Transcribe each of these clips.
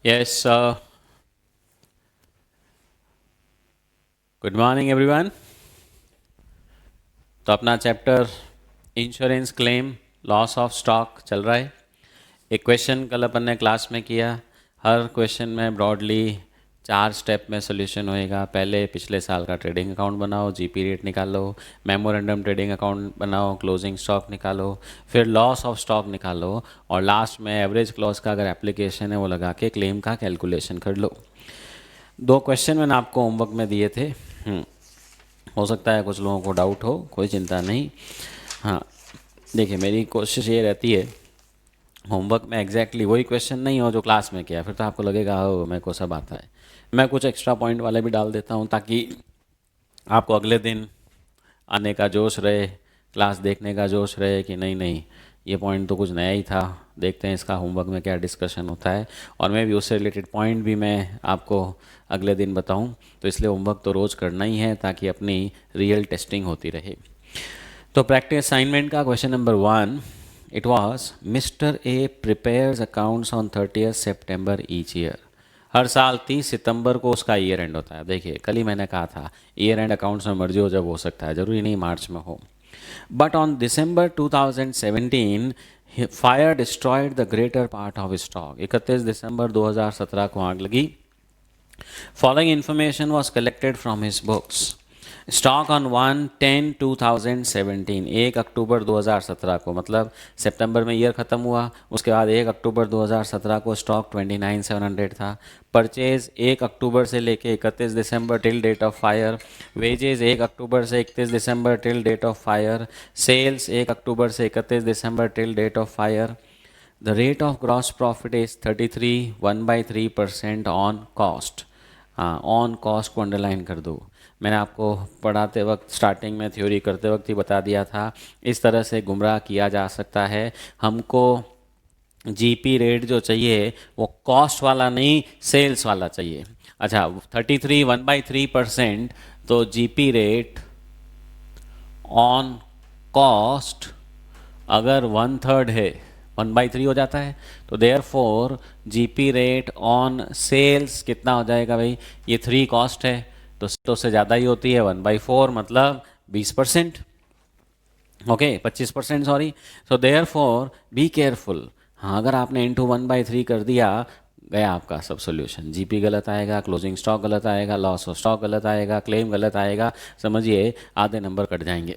Yes, good morning everyone. तो अपना chapter insurance claim loss of stock चल रहा है। एक क्वेश्चन कल अपन ने क्लास में किया। हर क्वेश्चन में ब्रॉडली 4 स्टेप में सोल्यूशन होएगा। पहले पिछले साल का ट्रेडिंग अकाउंट बनाओ, जीपी रेट निकालो, मेमोरेंडम ट्रेडिंग अकाउंट बनाओ, क्लोजिंग स्टॉक निकालो, फिर लॉस ऑफ स्टॉक निकालो और लास्ट में एवरेज क्लॉज का अगर एप्लीकेशन है वो लगा के क्लेम का कैलकुलेशन कर लो। 2 क्वेश्चन मैंने आपको होमवर्क में दिए थे। हो सकता है कुछ लोगों को डाउट हो, कोई चिंता नहीं। हाँ, देखिए मेरी कोशिश ये रहती है होमवर्क में एग्जैक्टली वही क्वेश्चन नहीं हो जो क्लास में किया, फिर तो आपको लगेगा ओ मेरे को सब आता है। मैं कुछ एक्स्ट्रा पॉइंट वाले भी डाल देता हूँ ताकि आपको अगले दिन आने का जोश रहे, क्लास देखने का जोश रहे कि नहीं नहीं ये पॉइंट तो कुछ नया ही था, देखते हैं इसका होमवर्क में क्या डिस्कशन होता है। और मैं भी उससे रिलेटेड पॉइंट भी मैं आपको अगले दिन बताऊं। तो इसलिए होमवर्क तो रोज़ करना ही है ताकि अपनी रियल टेस्टिंग होती रहे। तो प्रैक्टिस असाइनमेंट का question number 1, it was mister A prepares accounts on 30 September each year. हर साल 30 सितंबर को उसका ईयर एंड होता है। देखिए कल ही मैंने कहा था ईयर एंड अकाउंट्स में मर्जी हो जब हो सकता है, ज़रूरी नहीं मार्च में हो। But on December 2017 fire destroyed the greater part of stock. 31 दिसंबर 2017 को आग लगी। Following information was collected from his books. Stock on 1/10/2017, 1 अक्टूबर 2017 को, मतलब सितंबर में ईयर ख़त्म हुआ, उसके बाद 1 अक्टूबर 2017 को स्टॉक 29,700 था। परचेज 1 अक्टूबर से लेके 31 दिसंबर till date of fire. Wages 1 अक्टूबर से 31 दिसंबर till date of fire. Sales 1 अक्टूबर से 31 दिसंबर till date of fire. The rate of gross profit is 33 1/3% on cost. हाँ, ऑन कॉस्ट को अंडरलाइन कर दो। मैंने आपको पढ़ाते वक्त स्टार्टिंग में थ्योरी करते वक्त ही बता दिया था इस तरह से गुमराह किया जा सकता है। हमको जीपी रेट जो चाहिए वो कॉस्ट वाला नहीं सेल्स वाला चाहिए। अच्छा, 33 1/3%, तो जीपी रेट ऑन कॉस्ट अगर 1/3 है 1/3 हो जाता है, तो therefore GP rate on sales कितना हो जाएगा भाई? ये 3 कॉस्ट है तो से ज़्यादा ही होती है 1/4, मतलब 20%। Okay, 25% sorry. So therefore be careful. हाँ, अगर आपने इंटू 1/3 कर दिया, गया आपका सब सोल्यूशन। जीपी गलत आएगा, क्लोजिंग स्टॉक गलत आएगा, लॉस ऑफ स्टॉक गलत आएगा, क्लेम गलत आएगा। समझिए आधे नंबर कट जाएंगे।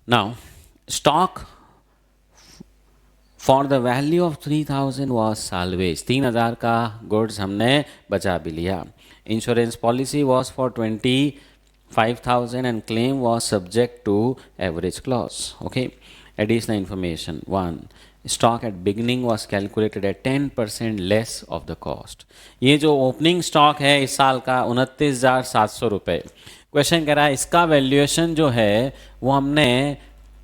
Now stock for the value of 3000 was salvage. 3000 का गुड्स हमने बचा भी लिया। Insurance policy was for 25,000 and claim was subject to average clause. Okay, additional information 1, stock at beginning was calculated at 10% less of the cost. ये जो opening stock है इस साल का 29,700 रुपये। क्वेश्चन कह रहा है इसका वैल्यूएशन जो है वो हमने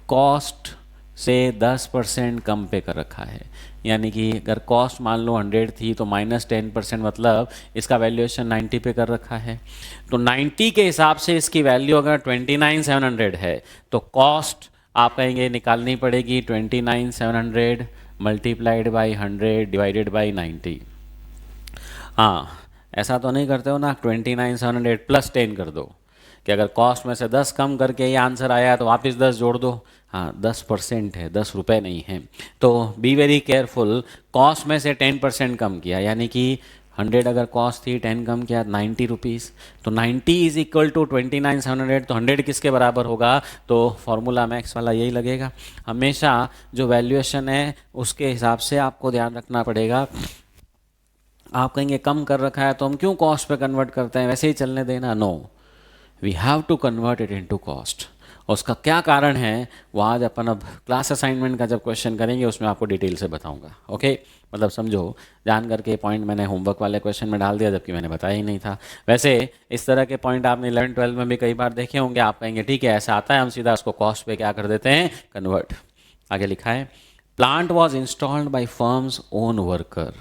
कॉस्ट से 10% कम पे कर रखा है। यानी कि अगर कॉस्ट मान लो 100 थी तो -10%, मतलब इसका वैल्यूएशन 90 पे कर रखा है। तो 90 के हिसाब से इसकी वैल्यू अगर 29,700 है तो कॉस्ट आप कहेंगे निकालनी पड़ेगी 29,700 मल्टीप्लाइड बाई 100 डिवाइडेड बाई 90। हाँ, ऐसा तो नहीं करते हो ना 29,700 प्लस 10 कर दो कि अगर कॉस्ट में से 10 कम करके ये आंसर आया तो वापस 10 जोड़ दो। हाँ, 10% है, 10 रुपये नहीं है। तो बी वेरी केयरफुल। कॉस्ट में से 10% कम किया, यानी कि 100 अगर कॉस्ट थी 10 कम किया 90 रुपीज़। तो 90 इज इक्वल टू 29,700। तो 100 किसके बराबर होगा? तो फॉर्मूला मैक्स वाला यही लगेगा। हमेशा जो वैल्यूएशन है उसके हिसाब से आपको ध्यान रखना पड़ेगा। आप कहेंगे कम कर रखा है तो हम क्यों कॉस्ट पे कन्वर्ट करते हैं, वैसे ही चलने देना। No, we have to convert it into cost. और उसका क्या कारण है वो आज अपन अब क्लास असाइनमेंट का जब क्वेश्चन करेंगे उसमें आपको डिटेल से बताऊंगा। ओके, मतलब समझो, जान करके पॉइंट मैंने होमवर्क वाले क्वेश्चन में डाल दिया जबकि मैंने बताया ही नहीं था। वैसे इस तरह के पॉइंट आपने 11-12 में भी कई बार देखे होंगे। आप कहेंगे ठीक है ऐसा आता है, हम सीधा उसको कॉस्ट पे क्या कर देते हैं, कन्वर्ट। आगे लिखा है plant was installed by firms own worker.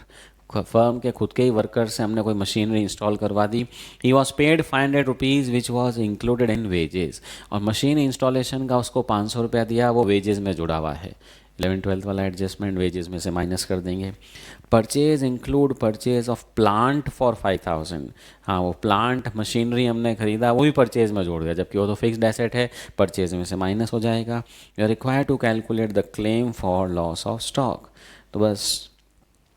Firm के खुद के ही वर्कर से हमने कोई मशीनरी इंस्टॉल करवा दी। He was paid 500 rupees which was included in wages. और मशीन इंस्टॉलेशन का उसको 500 रुपया दिया, वो वेजेस में जुड़ा हुआ है। 11th-12th वाला एडजस्टमेंट वेजेस में से माइनस कर देंगे। Purchase include purchase of plant for 5000, हाँ वो प्लांट मशीनरी हमने खरीदा वो भी परचेज में जोड़ दिया, जबकि वो तो फिक्स्ड एसेट है, परचेज में से माइनस हो जाएगा। You are required to calculate the claim for loss of stock. तो बस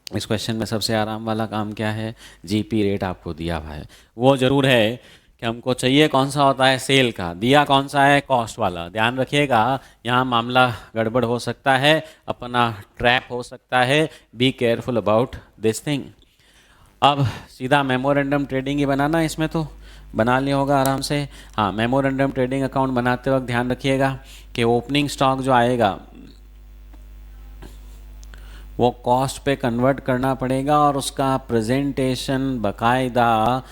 इस क्वेश्चन में सबसे आराम वाला काम क्या है, जीपी रेट आपको दिया हुआ है। वो ज़रूर है कि हमको चाहिए कौन सा होता है सेल का, दिया कौन सा है कॉस्ट वाला। ध्यान रखिएगा यहाँ मामला गड़बड़ हो सकता है, अपना ट्रैप हो सकता है, be careful about this thing. अब सीधा मेमोरेंडम ट्रेडिंग ही बनाना है, इसमें तो बना लिया होगा आराम से। हाँ, मेमोरेंडम ट्रेडिंग अकाउंट बनाते वक्त ध्यान रखिएगा कि ओपनिंग स्टॉक जो आएगा वो कॉस्ट पे कन्वर्ट करना पड़ेगा और उसका प्रेजेंटेशन बाकायदा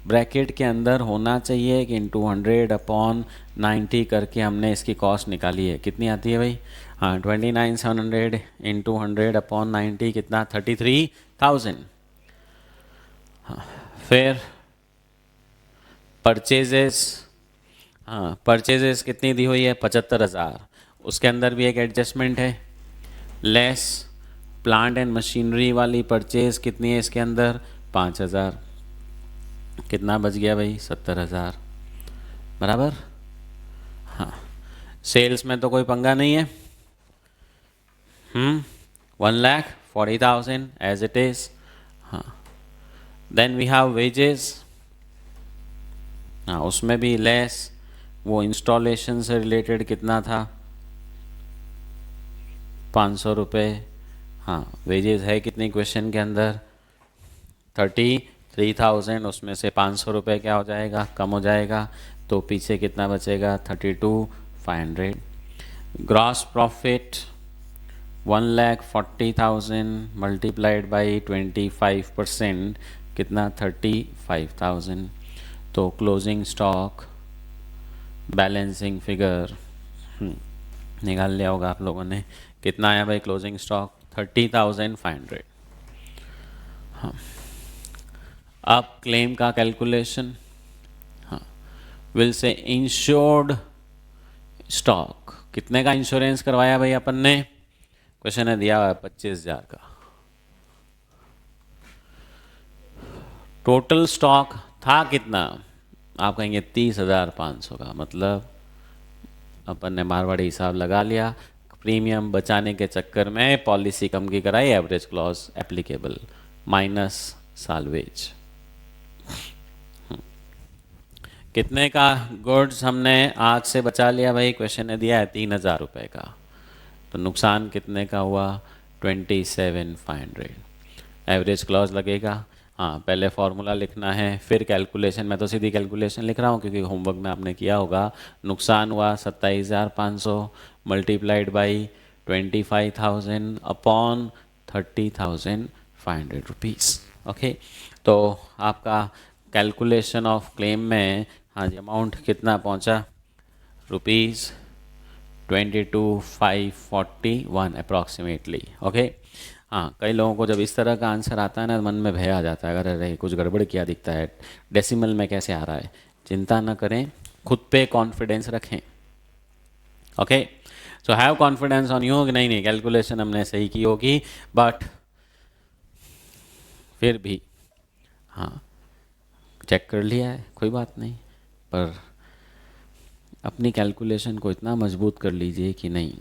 ब्रैकेट के अंदर होना चाहिए कि इन 200/90 करके हमने इसकी कॉस्ट निकाली है। कितनी आती है भाई? हाँ 29,700 इन 200/90 कितना? 33,000। हाँ, फिर परचेजेस, हाँ परचेजेस कितनी दी हुई है? 75,000। उसके अंदर भी एक एडजस्टमेंट है, लेस प्लांट एंड मशीनरी वाली परचेज कितनी है इसके अंदर? 5,000। कितना बच गया भाई? 70,000 बराबर। हाँ, सेल्स में तो कोई पंगा नहीं है। 1,40,000 एज इट इज। हाँ, देन वी हैव वेजेस, हाँ उसमें भी लेस, वो इंस्टॉलेशन से रिलेटेड कितना था? 500 रुपये। हाँ, वेजेस है कितनी क्वेश्चन के अंदर? 33,000, उसमें से 500 रुपये क्या हो जाएगा? कम हो जाएगा, तो पीछे कितना बचेगा? 32,500। ग्रॉस प्रॉफिट 1,40,000 मल्टीप्लाइड बाई 25% कितना? 35,000। तो क्लोजिंग स्टॉक बैलेंसिंग फिगर निकाल लिया होगा आप लोगों ने, कितना आया भाई क्लोजिंग स्टॉक? 30,500। हाँ, अब क्लेम का कैलकुलेशन, हाँ विल से इंश्योर्ड स्टॉक कितने का इंश्योरेंस करवाया भाई अपन ने? क्वेश्चन है दिया हुआ है 25,000 का। टोटल स्टॉक था कितना? आप कहेंगे 30,500 का, मतलब अपन ने मारवाड़ी हिसाब लगा लिया, प्रीमियम बचाने के चक्कर में पॉलिसी कम की कराई, average clause applicable minus salvage. कितने का गुड्स हमने आग से बचा लिया भाई? क्वेश्चन ने दिया है 3,000 रुपये का, तो नुकसान कितने का हुआ? 27,500। एवरेज क्लॉज लगेगा, हाँ पहले फॉर्मूला लिखना है फिर कैलकुलेशन। मैं तो सीधी कैलकुलेशन लिख रहा हूँ क्योंकि होमवर्क में आपने किया होगा। नुकसान हुआ 27,500 multiplied by 25,000 upon 30,500 rupees. Okay, तो आपका कैलकुलेशन ऑफ क्लेम में हाँ जी अमाउंट कितना पहुँचा? ₹22,541 अप्रॉक्सीमेटली। ओके, हाँ कई लोगों को जब इस तरह का आंसर आता है ना, मन में भय आ जाता है, अगर अरे कुछ गड़बड़ किया दिखता है, डेसिमल में कैसे आ रहा है। चिंता ना करें, खुद पे कॉन्फिडेंस रखें। Okay, so have confidence on you कि नहीं कैलकुलेशन हमने सही की होगी, बट फिर भी हाँ चेक कर लिया है कोई बात नहीं, पर अपनी कैलकुलेशन को इतना मजबूत कर लीजिए कि नहीं,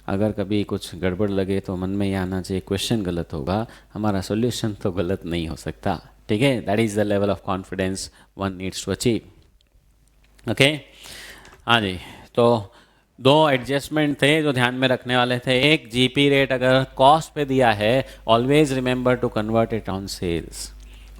अगर कभी कुछ गड़बड़ लगे तो मन में ये आना चाहिए क्वेश्चन गलत होगा, हमारा सॉल्यूशन तो गलत नहीं हो सकता। ठीक है, that is the level of confidence one needs to achieve. Okay, हाँ जी, तो दो एडजस्टमेंट थे जो ध्यान में रखने वाले थे। एक, जीपी रेट अगर कॉस्ट पे दिया है, always remember to convert it on sales.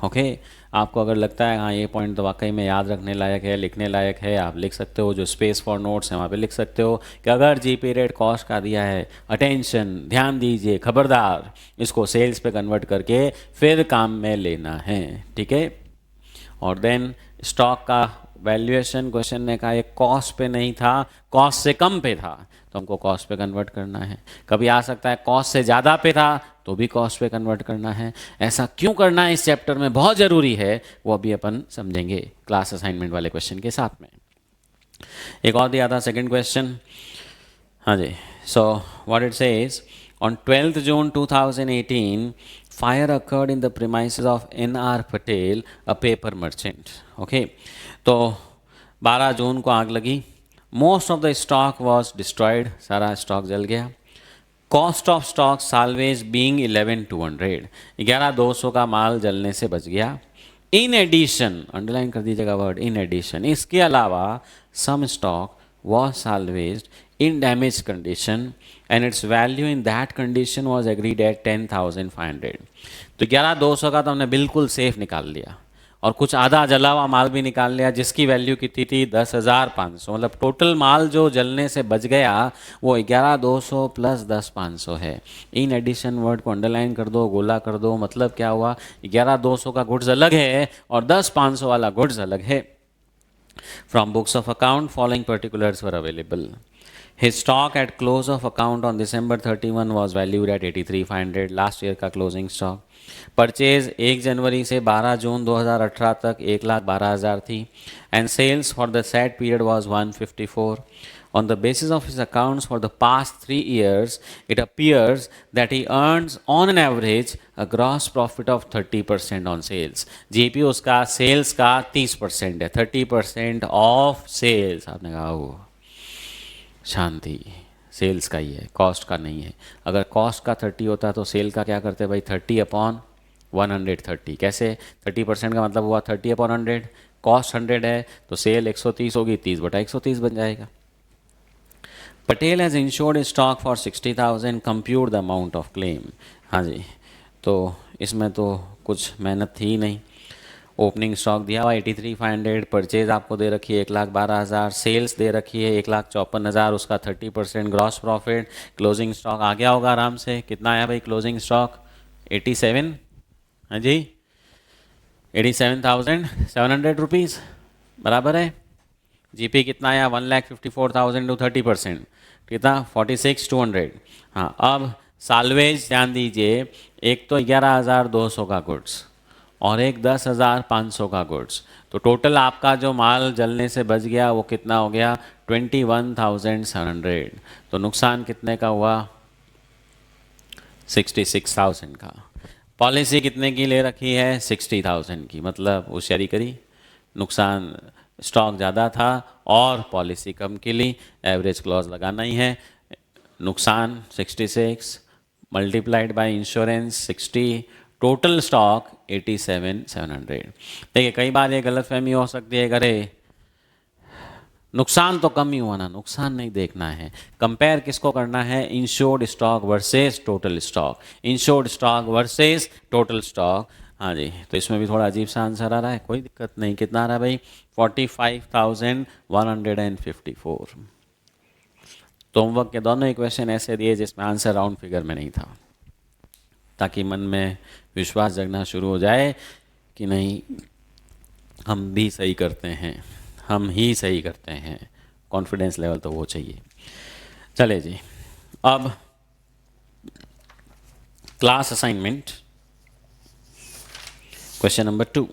Okay, आपको अगर लगता है हाँ ये पॉइंट तो वाकई में याद रखने लायक है, लिखने लायक है, आप लिख सकते हो, जो स्पेस फॉर नोट्स है वहाँ पे लिख सकते हो कि अगर जीपी रेट कॉस्ट का दिया है, अटेंशन ध्यान दीजिए, खबरदार इसको सेल्स पे कन्वर्ट करके फिर काम में लेना है। ठीक है, और देन स्टॉक का वैल्यूएशन क्वेश्चन ने कहा ये कॉस्ट पे नहीं था, कॉस्ट से कम पे था, तो हमको कॉस्ट पे कन्वर्ट करना है। कभी आ सकता है कॉस्ट से ज़्यादा पे था तो भी कॉस्ट पे कन्वर्ट करना है। ऐसा क्यों करना है इस चैप्टर में बहुत ज़रूरी है, वो अभी अपन समझेंगे क्लास असाइनमेंट वाले क्वेश्चन के साथ में। एक और दिया था सेकंड क्वेश्चन, हाँ जी. So what it says, on 12th June 2018, fire occurred in the premises of N.R. Patel, a paper merchant. Okay. तो 12 जून को आग लगी. Most of the stock was destroyed, सारा स्टॉक जल गया. Cost of stock salvage being 11,200, 11,200 का माल जलने से बच गया. इन एडिशन, अंडरलाइन कर दीजिएगा वर्ड इन एडिशन, इसके अलावा some stock was salvaged in damaged condition and its value in that condition was agreed at 10,500. तो 11,200 का तो हमने बिल्कुल सेफ निकाल लिया और कुछ आधा जला हुआ माल भी निकाल लिया जिसकी वैल्यू कितनी थी 10,500. मतलब टोटल माल जो जलने से बच गया वो 11,200 प्लस 10,500 है. इन एडिशन वर्ड को अंडरलाइन कर दो, गोला कर दो. मतलब क्या हुआ, 11,200 का गुड्स अलग है और 10,500 वाला गुड्स अलग है. From books of account, following particulars were available. His stock at close of account on December 31 was valued at 83,500, last year का क्लोजिंग स्टॉक. परचेज 1 जनवरी से 12 जून 2018 तक 1,12,000 थी and sales for the set period was 154. On the basis of his accounts for the past 3 years, it appears that he earns on an average a gross profit of 30% on sales. GP उसका sales का 30% है, 30% of sales. आपने कहा वो शांति, sales का ही है, cost का नहीं है. अगर कॉस्ट का 30 होता तो सेल का क्या करते भाई, 30/130. कैसे 30% का मतलब हुआ 30/100, कॉस्ट 100 है तो सेल 130 होगी, 30/130 बन जाएगा. Patel has insured stock for 60,000, compute the amount of claim. हाँ जी, तो इसमें तो कुछ मेहनत थी ही नहीं. ओपनिंग स्टॉक दिया हुआ 83,500, परचेज आपको दे रखी है 1,12,000, सेल्स दे रखी है 1,54,000, उसका 30% ग्रॉस प्रॉफिट. क्लोजिंग स्टॉक आ गया होगा आराम से. कितना आया भाई क्लोजिंग स्टॉक, 87. हाँ जी, 87,700 रुपीज़ बराबर है. जीपी कितना आया, 1,54,000 टू 30%, कितना 46,200. हाँ, अब साल्वेज ध्यान दीजिए, एक तो 11,200 का गुड्स और एक 10,500 का गुड्स. तो टोटल आपका जो माल जलने से बच गया वो कितना हो गया, 21,700. तो नुकसान कितने का हुआ, 66,000 का. पॉलिसी कितने की ले रखी है, 60,000 की. मतलब होशियारी करी, नुकसान स्टॉक ज़्यादा था और पॉलिसी कम की ली. एवरेज क्लॉज लगाना ही है. नुकसान 66 multiplied by insurance 60, total stock 87,700. देखिए कई बार ये गलतफहमी हो सकती है, अरे नुकसान तो कम ही हुआ ना, नुकसान नहीं देखना है. कंपेयर किसको करना है, insured stock versus total stock, insured stock versus total stock. हाँ जी, तो इसमें भी थोड़ा अजीब सा आंसर आ रहा है, कोई दिक्कत नहीं. कितना आ रहा है भाई, 45,154. तो होमवर्क के दोनों इक्वेशन ऐसे दिए जिसमें आंसर राउंड फिगर में नहीं था, ताकि मन में विश्वास जगना शुरू हो जाए कि नहीं हम भी सही करते हैं, हम ही सही करते हैं. कॉन्फिडेंस लेवल तो वो चाहिए. चले जी, अब class assignment question number 2.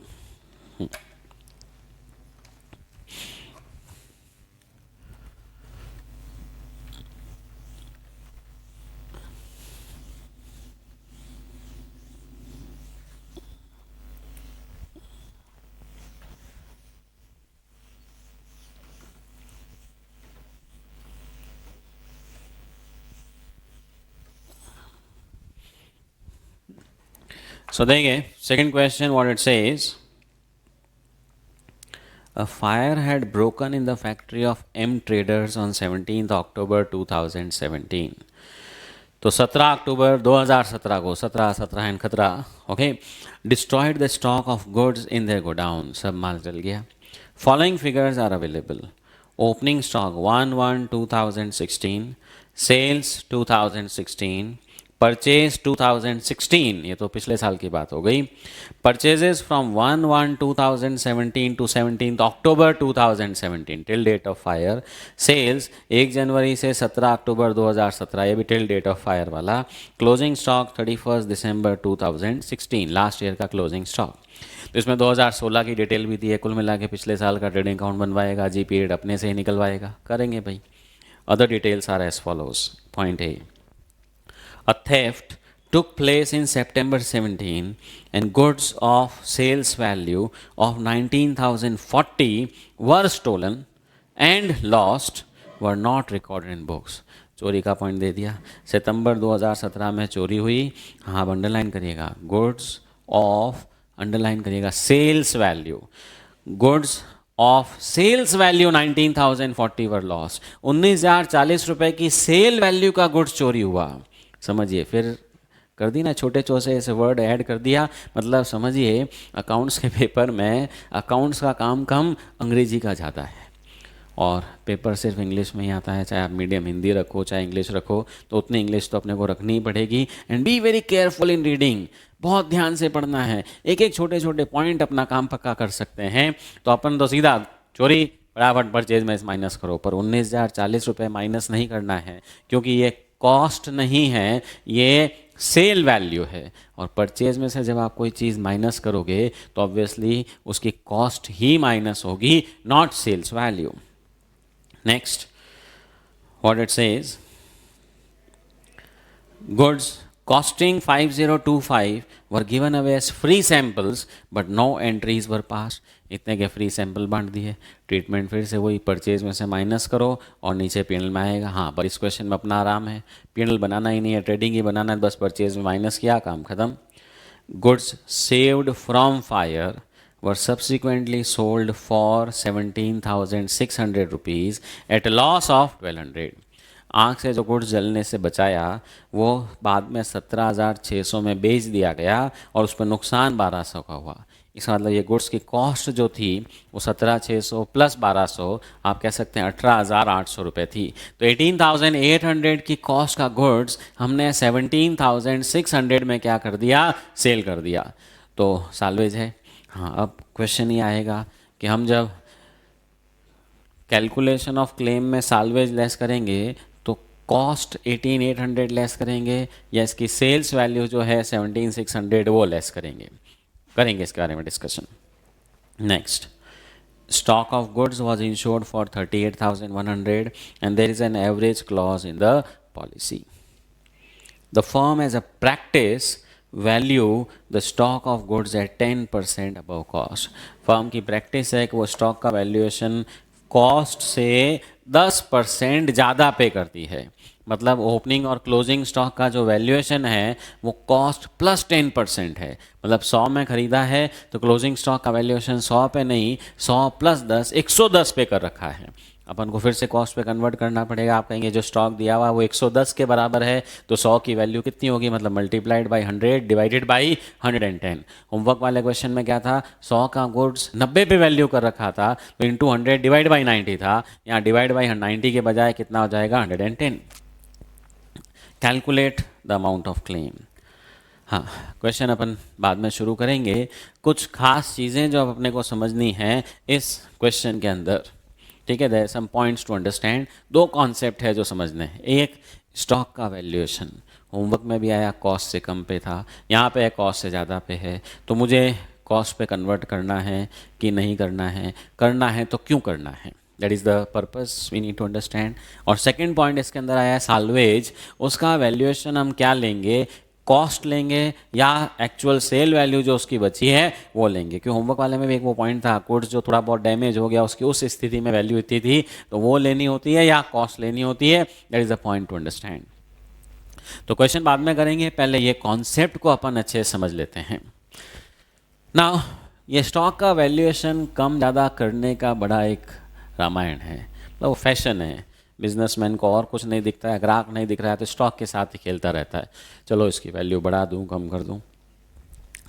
So देखिए second question, what it says, a fire had broken in the factory of M Traders on 17th October 2017. तो 17 अक्टूबर 2017 को, 17 एंड खतरा, okay, destroyed the stock of goods in their godown. सब माल जल गया. Following figures are available. Opening stock 1/1/2016, sales 2016, purchase 2016, ये तो पिछले साल की बात हो गई. Purchases from 1/1/2017 to 17 October 2017 till date of fire. Sales 1 जनवरी से 17 अक्टूबर 2017, ये भी टिल डेट ऑफ फायर वाला. Closing stock 31 December 2016, last year का क्लोजिंग स्टॉक. तो इसमें 2016 की डिटेल भी दी है. कुल मिला के पिछले साल का ट्रेडिंग अकाउंट बनवाएगा, जी पीरियड अपने से ही निकलवाएगा, करेंगे भाई. Other details are as follows. Point A. A theft took place in September 17 and goods of sales value of 19,040 were stolen and lost were not recorded in books. चोरी का point दे दिया. सितंबर 2017 में चोरी हुई. हाँ, अंडरलाइन करिएगा. गुड्स ऑफ, अंडरलाइन करिएगा, sales value. Goods of sales value 19,040 were lost. 19,040 रुपए की सेल वैल्यू का गुड्स चोरी हुआ. समझिए, फिर कर दी ना, छोटे चौसे ऐसे वर्ड ऐड कर दिया. मतलब समझिए, अकाउंट्स के पेपर में अकाउंट्स का काम कम, अंग्रेजी का ज़्यादा है, और पेपर सिर्फ इंग्लिश में ही आता है. चाहे आप मीडियम हिंदी रखो चाहे इंग्लिश रखो, तो उतनी इंग्लिश तो अपने को रखनी ही पड़ेगी. And be very careful in reading. बहुत ध्यान से पढ़ना है. एक एक छोटे छोटे पॉइंट अपना काम पक्का कर सकते हैं. तो अपन तो सीधा चोरी फटाफट परचेज में माइनस करो, पर 19,040 रुपये माइनस नहीं करना है, क्योंकि ये कॉस्ट नहीं है, ये सेल वैल्यू है. और परचेज में से जब आप कोई चीज़ माइनस करोगे तो ऑब्वियसली उसकी कॉस्ट ही माइनस होगी, not sales value. Next, what it says, goods costing 5025 were given away as free samples but no entries were passed. इतने के फ्री सैंपल बांट दिए. ट्रीटमेंट फिर से वही, परचेज में से माइनस करो और नीचे पीएनएल में आएगा. हाँ, पर इस क्वेश्चन में अपना आराम है, पीएनएल बनाना ही नहीं है, ट्रेडिंग ही बनाना है, बस परचेज में माइनस किया, काम खत्म. Goods saved from fire were subsequently sold for 17,600 rupees at a loss of 1,200. आँख से जो गुड्स जलने से बचाया वो बाद में 17,600 में बेच दिया गया और उस पर नुकसान 1,200 का हुआ. इसका मतलब ये गुड्स की कॉस्ट जो थी वो 17,600 प्लस 1,200, आप कह सकते हैं 18,800 रुपये थी. तो 18,800 की कॉस्ट का गुड्स हमने 17,600 में क्या कर दिया, सेल कर दिया. तो साल्वेज है. हाँ, अब क्वेश्चन ये आएगा कि हम जब कैलकुलेशन ऑफ क्लेम में साल्वेज लेस करेंगे तो कॉस्ट 18,800 लेस करेंगे या इसकी सेल्स वैल्यू जो है 17,600 वो लेस करेंगे इसके बारे में discussion. Next, stock of goods was insured for 38,100 and there is an average clause in the policy. The firm as a practice value the stock of goods at 10% above cost. Firm की practice है कि वो stock का valuation cost से 10% ज़्यादा पे करती है. मतलब ओपनिंग और क्लोजिंग स्टॉक का जो वैल्यूएशन है वो कॉस्ट प्लस 10% है. मतलब 100 में ख़रीदा है तो क्लोजिंग स्टॉक का वैल्यूएशन 100 पे नहीं, 100 प्लस 10 110 पे कर रखा है. अपन को फिर से कॉस्ट पे कन्वर्ट करना पड़ेगा. आप कहेंगे जो स्टॉक दिया हुआ वो 110 के बराबर है, तो 100 की वैल्यू कितनी होगी, मतलब multiplied by 100 divided by 110. Homework वाले क्वेश्चन में क्या था, 100 का गुड्स 90 पे वैल्यू कर रखा था तो इंटू 100 डिवाइड बाई 90 था. यहाँ डिवाइड बाई 90 के बजाय कितना हो जाएगा, 110. Calculate the amount of claim. हाँ, क्वेश्चन अपन बाद में शुरू करेंगे. कुछ खास चीज़ें जो अपने को समझनी है इस क्वेश्चन के अंदर, ठीक है. There some points to understand. दो कॉन्सेप्ट है जो समझने हैं. एक, स्टॉक का वैल्यूएशन. होमवर्क में भी आया कॉस्ट से कम पे था, यहाँ पे कॉस्ट से ज़्यादा पे है, तो मुझे कॉस्ट पे कन्वर्ट करना है कि नहीं करना है, करना है तो क्यों करना है, that is the purpose we need to understand. और सेकेंड पॉइंट इसके अंदर आया है साल्वेज. उसका वैल्यूएशन हम क्या लेंगे, कॉस्ट लेंगे या एक्चुअल सेल वैल्यू जो उसकी बची है वो लेंगे. क्योंकि होमवर्क वाले में भी एक वो पॉइंट था, गुड्स जो थोड़ा बहुत डैमेज हो गया उसकी उस स्थिति में वैल्यू इतनी थी, तो वो लेनी होती है या कॉस्ट लेनी होती है. That is the point two understand. तो क्वेश्चन बाद में करेंगे, पहले ये कॉन्सेप्ट को अपन अच्छे से समझ लेते हैं. नाउ, ये स्टॉक का वैल्यूएशन कम ज़्यादा करने का बड़ा एक रामायण है. मतलब वो फैशन है. बिजनेसमैन को और कुछ नहीं दिखता है, ग्राहक नहीं दिख रहा है तो स्टॉक के साथ ही खेलता रहता है. चलो इसकी वैल्यू बढ़ा दूं, कम कर दूं.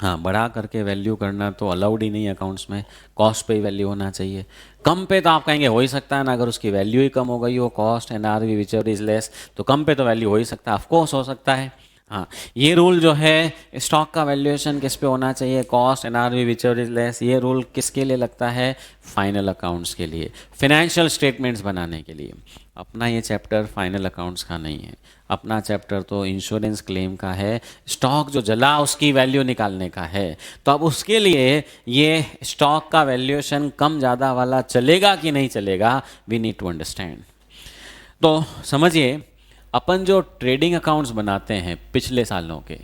हाँ, बढ़ा करके वैल्यू करना तो अलाउड ही नहीं है अकाउंट्स में. कॉस्ट पे ही वैल्यू होना चाहिए. कम पे तो आप कहेंगे हो ही सकता है ना, अगर उसकी वैल्यू ही कम हो गई हो, cost and R V whichever is less, तो कम पे तो वैल्यू हो ही सकता है. ऑफकोर्स हो सकता है. हाँ, ये रूल जो है स्टॉक का वैल्यूएशन किस पे होना चाहिए, cost and R V whichever is less, ये रूल किसके लिए लगता है, फाइनल अकाउंट्स के लिए, फाइनेंशियल स्टेटमेंट्स बनाने के लिए. अपना ये चैप्टर फाइनल अकाउंट्स का नहीं है. अपना चैप्टर तो इंश्योरेंस क्लेम का है. स्टॉक जो जला उसकी वैल्यू निकालने का है. तो अब उसके लिए ये स्टॉक का वैल्यूएशन कम ज़्यादा वाला चलेगा कि नहीं चलेगा, वी नीड टू अंडरस्टैंड. तो समझिए, अपन जो ट्रेडिंग अकाउंट्स बनाते हैं पिछले सालों के,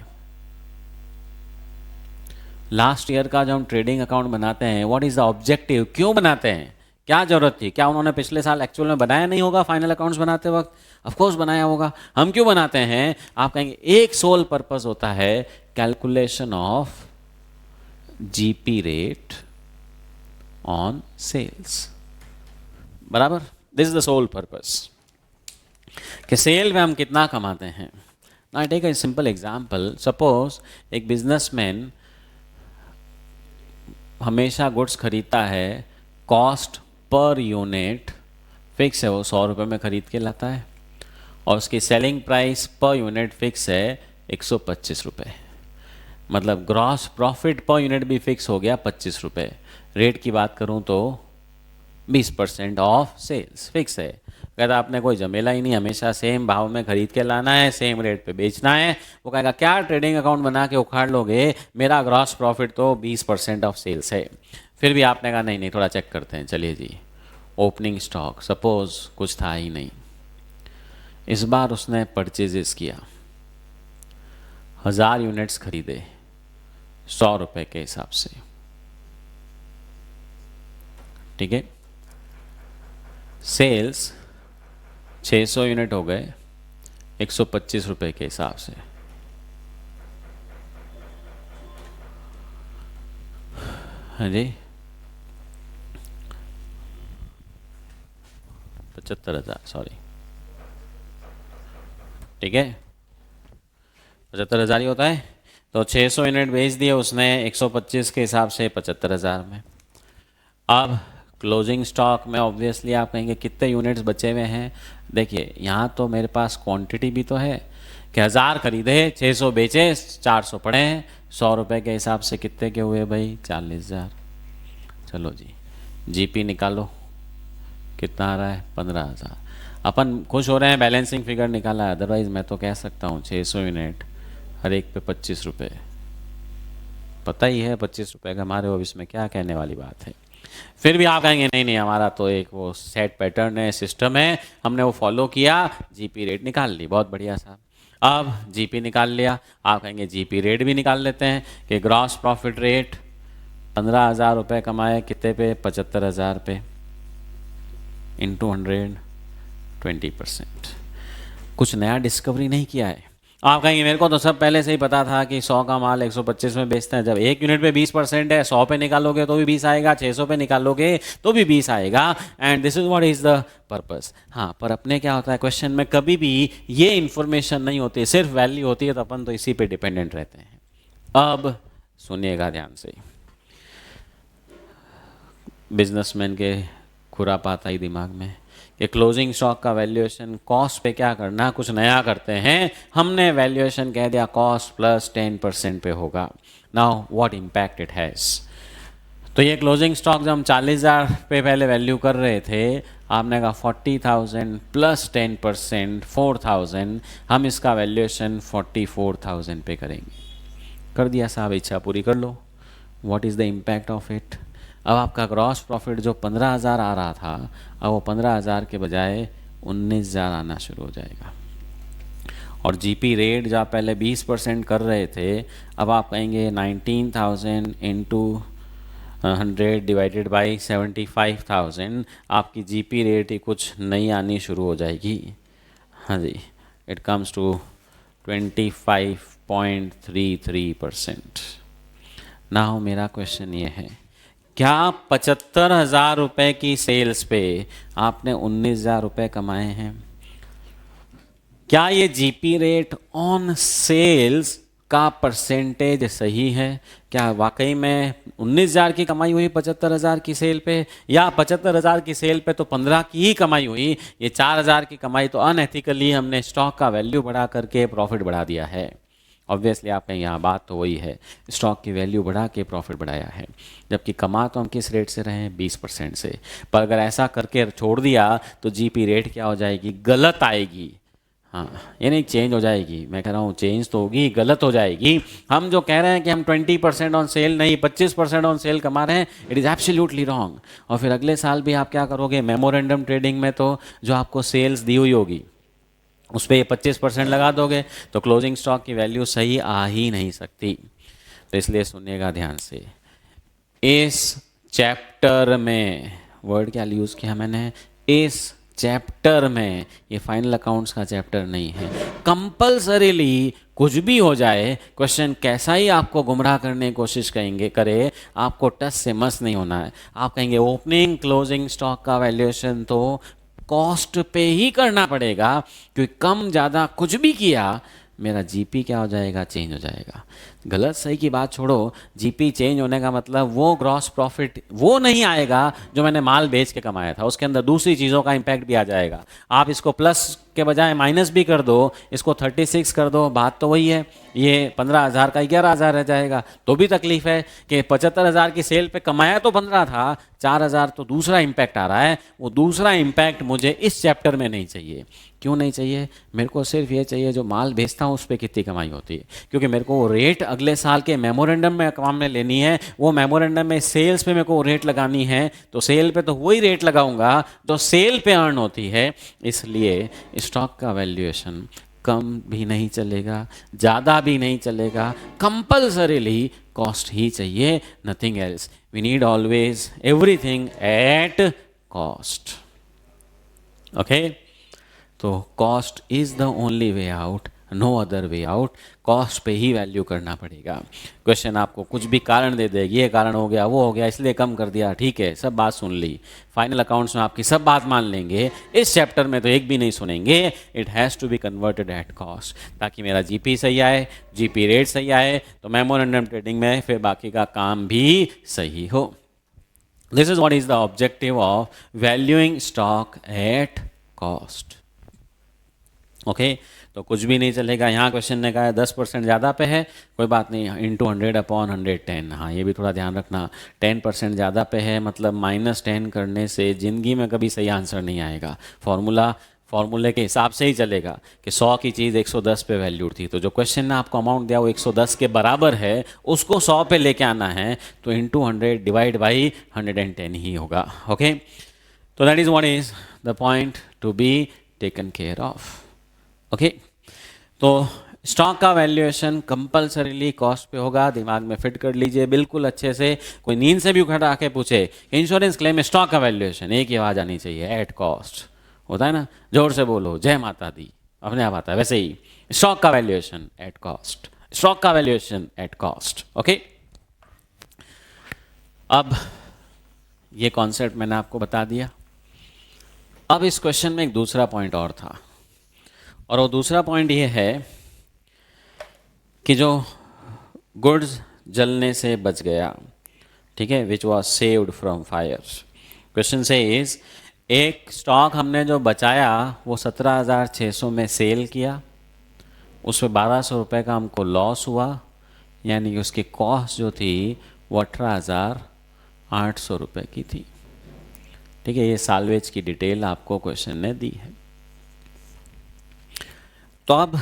लास्ट ईयर का जो हम ट्रेडिंग अकाउंट बनाते हैं, व्हाट इज द ऑब्जेक्टिव, क्यों बनाते हैं, क्या जरूरत थी, क्या उन्होंने पिछले साल एक्चुअल में बनाया नहीं होगा फाइनल अकाउंट्स बनाते वक्त? ऑफ कोर्स बनाया होगा। हम क्यों बनाते हैं? आप कहेंगे एक सोल पर्पस होता है, calculation of GP rate on sales, बराबर। This is the sole purpose कि सेल में हम कितना कमाते हैं। ना take a simple example, suppose एक बिजनेसमैन हमेशा गुड्स खरीदता है, कॉस्ट पर यूनिट फिक्स है, वो 100 रुपये में खरीद के लाता है, और उसकी selling price per unit fix है 125 रुपये। मतलब ग्रॉस प्रॉफिट पर यूनिट भी फिक्स हो गया 25 रुपये। रेट की बात करूं तो 20% ऑफ सेल्स फिक्स है। कहता आपने कोई झमेला ही नहीं, हमेशा सेम भाव में खरीद के लाना है, सेम रेट पे बेचना है। वो कहेगा क्या ट्रेडिंग अकाउंट बना के उखाड़ लोगे, मेरा ग्रॉस प्रॉफिट तो 20% ऑफ सेल्स है। फिर भी आपने कहा नहीं नहीं, थोड़ा चेक करते हैं, चलिए जी। ओपनिंग स्टॉक सपोज कुछ था ही नहीं, इस बार उसने परचेजेस किया, 1000 यूनिट्स खरीदे 100 रुपये के हिसाब से, ठीक है। सेल्स 600 यूनिट हो गए 125 रुपये के हिसाब से। हाँ जी, 75,000, सॉरी, ठीक है, 75,000 ही होता है। तो 600 यूनिट बेच दिए उसने 125 के हिसाब से 75,000 में। अब क्लोजिंग स्टॉक में ऑब्वियसली आप कहेंगे कितने यूनिट्स बचे हुए हैं। देखिए यहाँ तो मेरे पास क्वांटिटी भी तो है कि 1000 खरीदे 600 बेचे 400 पड़े हैं, 100 रुपये के हिसाब से कितने के हुए भाई, 40,000। चलो जी, जीपी निकालो, कितना आ रहा है, 15,000। अपन खुश हो रहे हैं, बैलेंसिंग फिगर निकाला है, अदरवाइज मैं तो कह सकता हूँ 600 यूनिट हर एक पे 25 रुपये, पता ही है 25 रुपये का हमारे, अब इसमें क्या कहने वाली बात है। फिर भी आप कहेंगे नहीं नहीं, हमारा तो एक वो सेट पैटर्न है, सिस्टम है, हमने वो फॉलो किया, जीपी रेट निकाल ली, बहुत बढ़िया साहब। अब जीपी निकाल लिया, आप कहेंगे जीपी रेट भी निकाल लेते हैं कि ग्रॉस प्रॉफिट रेट 15,000 रुपये कमाए कितने पे, 75,000 पे, इंटू 100, 20%। कुछ नया डिस्कवरी नहीं किया है। आप कहेंगे मेरे को तो सब पहले से ही पता था कि 100 का माल 125 में बेचते हैं। जब एक यूनिट पे 20% है, 100 पे निकालोगे तो भी 20 आएगा, 600 पे निकालोगे तो भी 20 आएगा, and this is what is the purpose. हाँ, पर अपने क्या होता है, क्वेश्चन में कभी भी ये इन्फॉर्मेशन नहीं होती, सिर्फ वैल्यू होती है, तो अपन तो इसी पे डिपेंडेंट रहते हैं। अब सुनिएगा ध्यान से, बिजनेसमैन के खुरापात आई दिमाग में कि क्लोजिंग स्टॉक का वैल्यूएशन कॉस्ट पे क्या करना, कुछ नया करते हैं। हमने वैल्यूएशन कह दिया कॉस्ट प्लस 10% पे होगा। Now what impact it has. तो ये क्लोजिंग स्टॉक जब हम 40,000 पे पहले वैल्यू कर रहे थे, आपने कहा 40,000 प्लस 10% 4,000, हम इसका वैल्यूएशन 44,000 पे करेंगे। कर दिया साहब, इच्छा पूरी कर लो। What is the impact of it. अब आपका ग्रॉस प्रॉफिट जो 15,000 आ रहा था, अब वो 15,000 के बजाय 19,000 आना शुरू हो जाएगा। और जीपी रेट जो आप पहले 20% कर रहे थे, अब आप कहेंगे 19,000 इंटू 100 डिवाइडेड बाई 75,000, आपकी जीपी रेट ही कुछ नई आनी शुरू हो जाएगी। हाँ जी, इट कम्स टू 25.33%। नाउ मेरा क्वेश्चन ये है, क्या 75,000 रुपये की सेल्स पे आपने 19,000 रुपये कमाए हैं? क्या ये जीपी रेट ऑन सेल्स का परसेंटेज सही है? क्या वाकई में 19,000 की कमाई हुई 75,000 की सेल पे, या 75,000 की सेल पे तो 15 की ही कमाई हुई, ये 4,000 की कमाई तो अनएथिकली हमने स्टॉक का वैल्यू बढ़ा करके प्रॉफिट बढ़ा दिया है। ऑब्वियसली आपने यहाँ बात तो वही है, स्टॉक की वैल्यू बढ़ा के प्रॉफिट बढ़ाया है, जबकि कमा तो हम किस रेट से रहे हैं, 20% से। पर अगर ऐसा करके छोड़ दिया तो जीपी रेट क्या हो जाएगी, गलत आएगी। हाँ, ये नहीं चेंज हो जाएगी, मैं कह रहा हूँ चेंज तो होगी, गलत हो जाएगी। हम जो कह रहे हैं कि हम 20% ऑन सेल नहीं 25% ऑन सेल कमा रहे हैं, इट इज़ एब्सोल्युटली रॉन्ग। और फिर अगले साल भी आप क्या करोगे, मेमोरेंडम ट्रेडिंग में तो जो आपको सेल्स दी हुई होगी उस पर ये 25% लगा दोगे, तो क्लोजिंग स्टॉक की वैल्यू सही आ ही नहीं सकती। तो इसलिए सुनिएगा ध्यान से, इस चैप्टर में, वर्ड क्या यूज़ किया मैंने, इस चैप्टर में, ये फाइनल अकाउंट्स का चैप्टर नहीं है। कंपल्सरीली कुछ भी हो जाए, क्वेश्चन कैसा ही आपको गुमराह करने की कोशिश करेंगे करे, आपको टस से मस नहीं होना है। आप कहेंगे ओपनिंग क्लोजिंग स्टॉक का वैल्यूएशन तो कॉस्ट पे ही करना पड़ेगा, क्योंकि कम ज़्यादा कुछ भी किया मेरा जीपी क्या हो जाएगा, चेंज हो जाएगा। गलत सही की बात छोड़ो, जीपी चेंज होने का मतलब वो ग्रॉस प्रॉफिट वो नहीं आएगा जो मैंने माल बेच के कमाया था, उसके अंदर दूसरी चीज़ों का इम्पैक्ट भी आ जाएगा। आप इसको प्लस के बजाय माइनस भी कर दो, इसको 36 कर दो, बात तो वही है, ये 15,000 का 11,000 रह जाएगा, तो भी तकलीफ है कि 75,000 की सेल पे कमाया तो 15 था, 4,000 तो दूसरा इम्पैक्ट आ रहा है। वो दूसरा इम्पैक्ट मुझे इस चैप्टर में नहीं चाहिए। क्यों नहीं चाहिए? मेरे को सिर्फ ये चाहिए जो माल बेचता हूँ उस पर कितनी कमाई होती है, क्योंकि मेरे को वो रेट अगले साल के मेमोरेंडम में काम में लेनी है। वो मेमोरेंडम में सेल्स पे मेरे को रेट लगानी है, तो सेल पे तो वही रेट लगाऊंगा जो सेल पे अर्न होती है। इसलिए स्टॉक का वैल्यूएशन कम भी नहीं चलेगा, ज़्यादा भी नहीं चलेगा, कंपल्सरीली कॉस्ट ही चाहिए, nothing else. We need always everything at cost. Okay, तो cost is the only way out, no other way out. Cost पे ही वैल्यू करना पड़ेगा। क्वेश्चन आपको कुछ भी कारण दे दे, ये कारण हो गया वो हो गया इसलिए कम कर दिया, ठीक है, सब बात सुन ली, फाइनल अकाउंट्स में आपकी सब बात मान लेंगे, इस चैप्टर में तो एक भी नहीं सुनेंगे। It has to be converted at cost, ताकि मेरा जीपी सही आए, जीपी रेट सही आए, तो मेमोरेंडम ट्रेडिंग में फिर बाकी का काम भी सही हो। This is what is the objective of valuing stock at cost. Okay, तो कुछ भी नहीं चलेगा। यहाँ क्वेश्चन ने कहा है 10% ज़्यादा पे है, कोई बात नहीं, इंटू 100/110। हाँ, ये भी थोड़ा ध्यान रखना, 10% ज़्यादा पे है मतलब -10 करने से ज़िंदगी में कभी सही आंसर नहीं आएगा। फॉर्मूले के हिसाब से ही चलेगा कि 100 की चीज़ 110 पे वैल्यू थी, तो जो क्वेश्चन ने आपको अमाउंट दिया वो 110 के बराबर है, उसको 100 पे लेके आना है, तो इंटू 100 डिवाइड बाई 110 ही होगा। ओके, तो that is what is the point to be taken care of. Okay, तो स्टॉक का वैल्यूएशन कंपल्सरीली कॉस्ट पे होगा, दिमाग में फिट कर लीजिए बिल्कुल अच्छे से। कोई नींद से भी उठा आके पूछे इंश्योरेंस क्लेम में स्टॉक का वैल्यूएशन, एक ही आवाज़ आनी चाहिए, एट कॉस्ट। होता है ना, जोर से बोलो जय माता दी, अपने आप आता है। वैसे ही स्टॉक का वैल्यूएशन एट कॉस्ट, स्टॉक का वैल्यूएशन एट कॉस्ट। ओके, अब ये कॉन्सेप्ट मैंने आपको बता दिया। अब इस क्वेश्चन में एक दूसरा पॉइंट और था, और वो दूसरा पॉइंट ये है कि जो गुड्स जलने से बच गया, ठीक है, which was saved from fire. Question से इज, एक स्टॉक हमने जो बचाया वो 17,600 में सेल किया, उस पर 1,200 रुपये का हमको लॉस हुआ, यानी कि उसकी कॉस्ट जो थी वो 18,800 रुपये की थी। ठीक है, ये साल्वेज की डिटेल आपको क्वेश्चन ने दी है। तो अब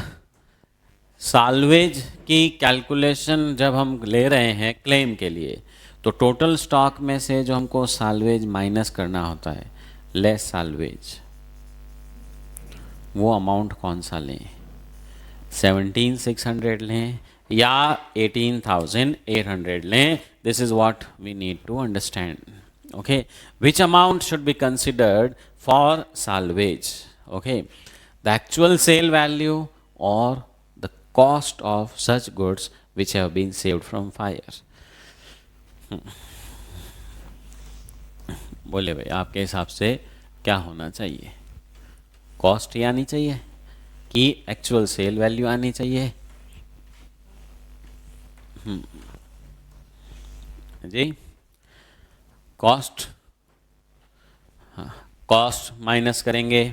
साल्वेज की कैलकुलेशन जब हम ले रहे हैं क्लेम के लिए, तो टोटल स्टॉक में से जो हमको साल्वेज माइनस करना होता है, लेस साल्वेज, वो अमाउंट कौन सा लें? 17,600 लें या 18,800 लें? This is what we need to understand. Okay, which amount should be considered for salvage? Okay, the actual sale value or the cost of such goods which have been saved from fire. बोले भाई, आपके हिसाब से क्या होना चाहिए? Cost ही आनी चाहिए कि एक्चुअल सेल वैल्यू आनी चाहिए? जी, कॉस्ट, हाँ, कॉस्ट माइनस करेंगे।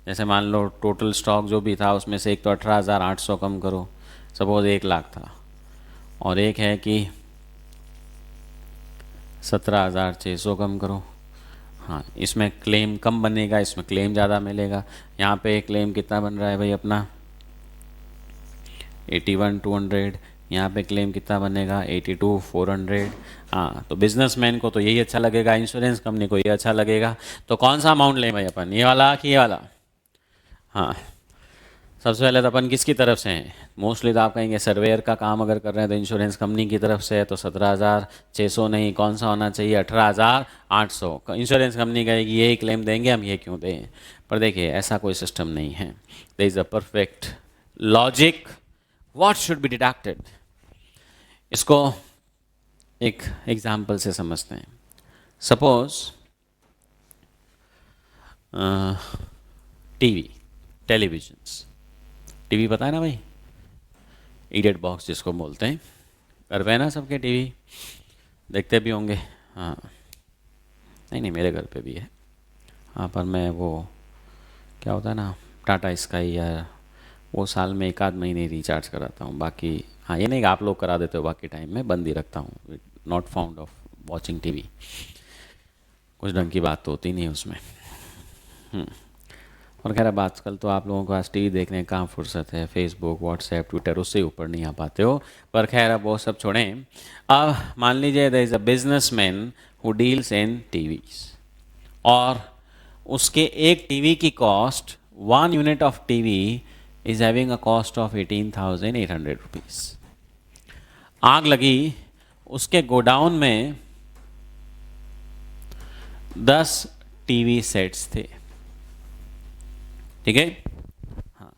जैसे मान लो टोटल स्टॉक जो भी था उसमें से एक तो 18,800 कम करो, सपोज 1 लाख था, और एक है कि 17,600 कम करो। हाँ, इसमें क्लेम कम बनेगा, इसमें क्लेम ज़्यादा मिलेगा। यहाँ पे क्लेम कितना बन रहा है भाई अपना 81,200, यहाँ पे क्लेम कितना बनेगा 82,400। हाँ, तो बिजनेसमैन को तो यही अच्छा लगेगा, इंश्योरेंस कंपनी को ये अच्छा लगेगा। तो कौन सा अमाउंट लें भाई अपन, ये वाला कि ये वाला? हाँ, सबसे पहले तो अपन किसकी तरफ से हैं? मोस्टली तो आप कहेंगे सर्वेयर का काम अगर कर रहे हैं तो इंश्योरेंस कंपनी की तरफ से है, तो 17,600 नहीं, कौन सा होना चाहिए 18,800। इंश्योरेंस कंपनी कहेगी ये क्लेम देंगे, हम ये क्यों दें? पर देखिए ऐसा कोई सिस्टम नहीं है। There is a perfect logic what should be deducted. इसको एक एग्जाम्पल से समझते हैं। सपोज टीवी, टेलीविजन्स, टीवी पता है ना भाई, इडियट बॉक्स जिसको बोलते हैं। घर पे है ना सबके टीवी, देखते भी होंगे। हाँ, नहीं नहीं मेरे घर पे भी है। हाँ, पर मैं वो क्या होता है ना, टाटा स्काई या वो साल में एक आध महीने रिचार्ज कराता हूँ, बाकी हाँ ये नहीं कि आप लोग करा देते हो, बाकी टाइम में बंद ही रखता हूँ। Not found of watching TV, कुछ ढंग की बात तो होती नहीं उसमें। और खैर अब आजकल तो आप लोगों को आज टीवी देखने का कहाँ फुर्सत है, फेसबुक व्हाट्सएप ट्विटर उससे ऊपर नहीं आ पाते हो। पर खैर अब वो सब छोड़ें। अब मान लीजिए there is a businessman who deals in TVs, और उसके एक टीवी की cost, 1 unit of TV is having a cost of 18,800 rupees. आग लगी, उसके गोडाउन में 10 टीवी सेट्स थे, ठीक है। हाँ,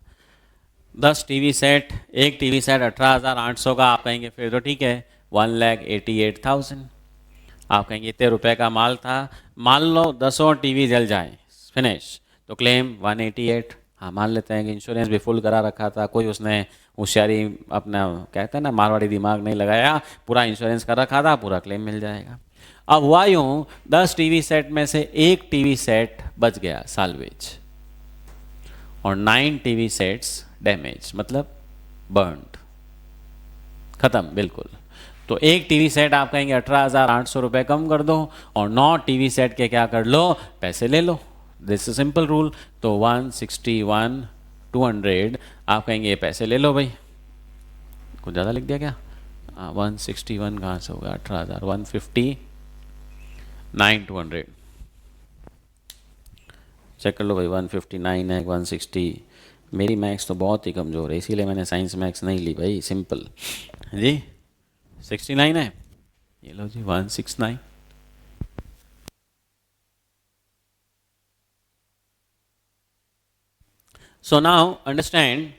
10 टीवी सेट, एक टीवी सेट 18,800 का। आप कहेंगे फिर तो ठीक है, 1,88,000। आप कहेंगे इतने रुपए का माल था, मान लो 10 टीवी जल जाए, फिनिश, तो क्लेम 188। हाँ, मान लेते हैं कि इंश्योरेंस भी फुल करा रखा था, कोई उसने होशियारी अपना कहते हैं ना मारवाड़ी दिमाग नहीं लगाया, पूरा इंश्योरेंस कर रखा था, पूरा क्लेम मिल जाएगा। अब हुआ यूँ 10 टीवी सेट में से एक टीवी सेट बच गया साल्वेज, और 9 टीवी सेट्स डैमेज, मतलब बर्न्ड, ख़त्म बिल्कुल। तो एक टीवी सेट आप कहेंगे 18,800 रुपये कम कर दो, और 9 टीवी सेट के क्या कर लो, पैसे ले लो। This is simple rule. तो 161,200 आप कहेंगे ये पैसे ले लो भाई। कुछ ज़्यादा लिख दिया क्या? 161 कहाँ से होगा, 18,000, 159,200 चेक कर लो भाई। 159 है, 160। मेरी मैथ्स तो बहुत ही कमज़ोर है, इसीलिए मैंने साइंस मैथ्स नहीं ली भाई, सिंपल जी। 69 है, ये लो जी 169। सो नाउ अंडरस्टैंड,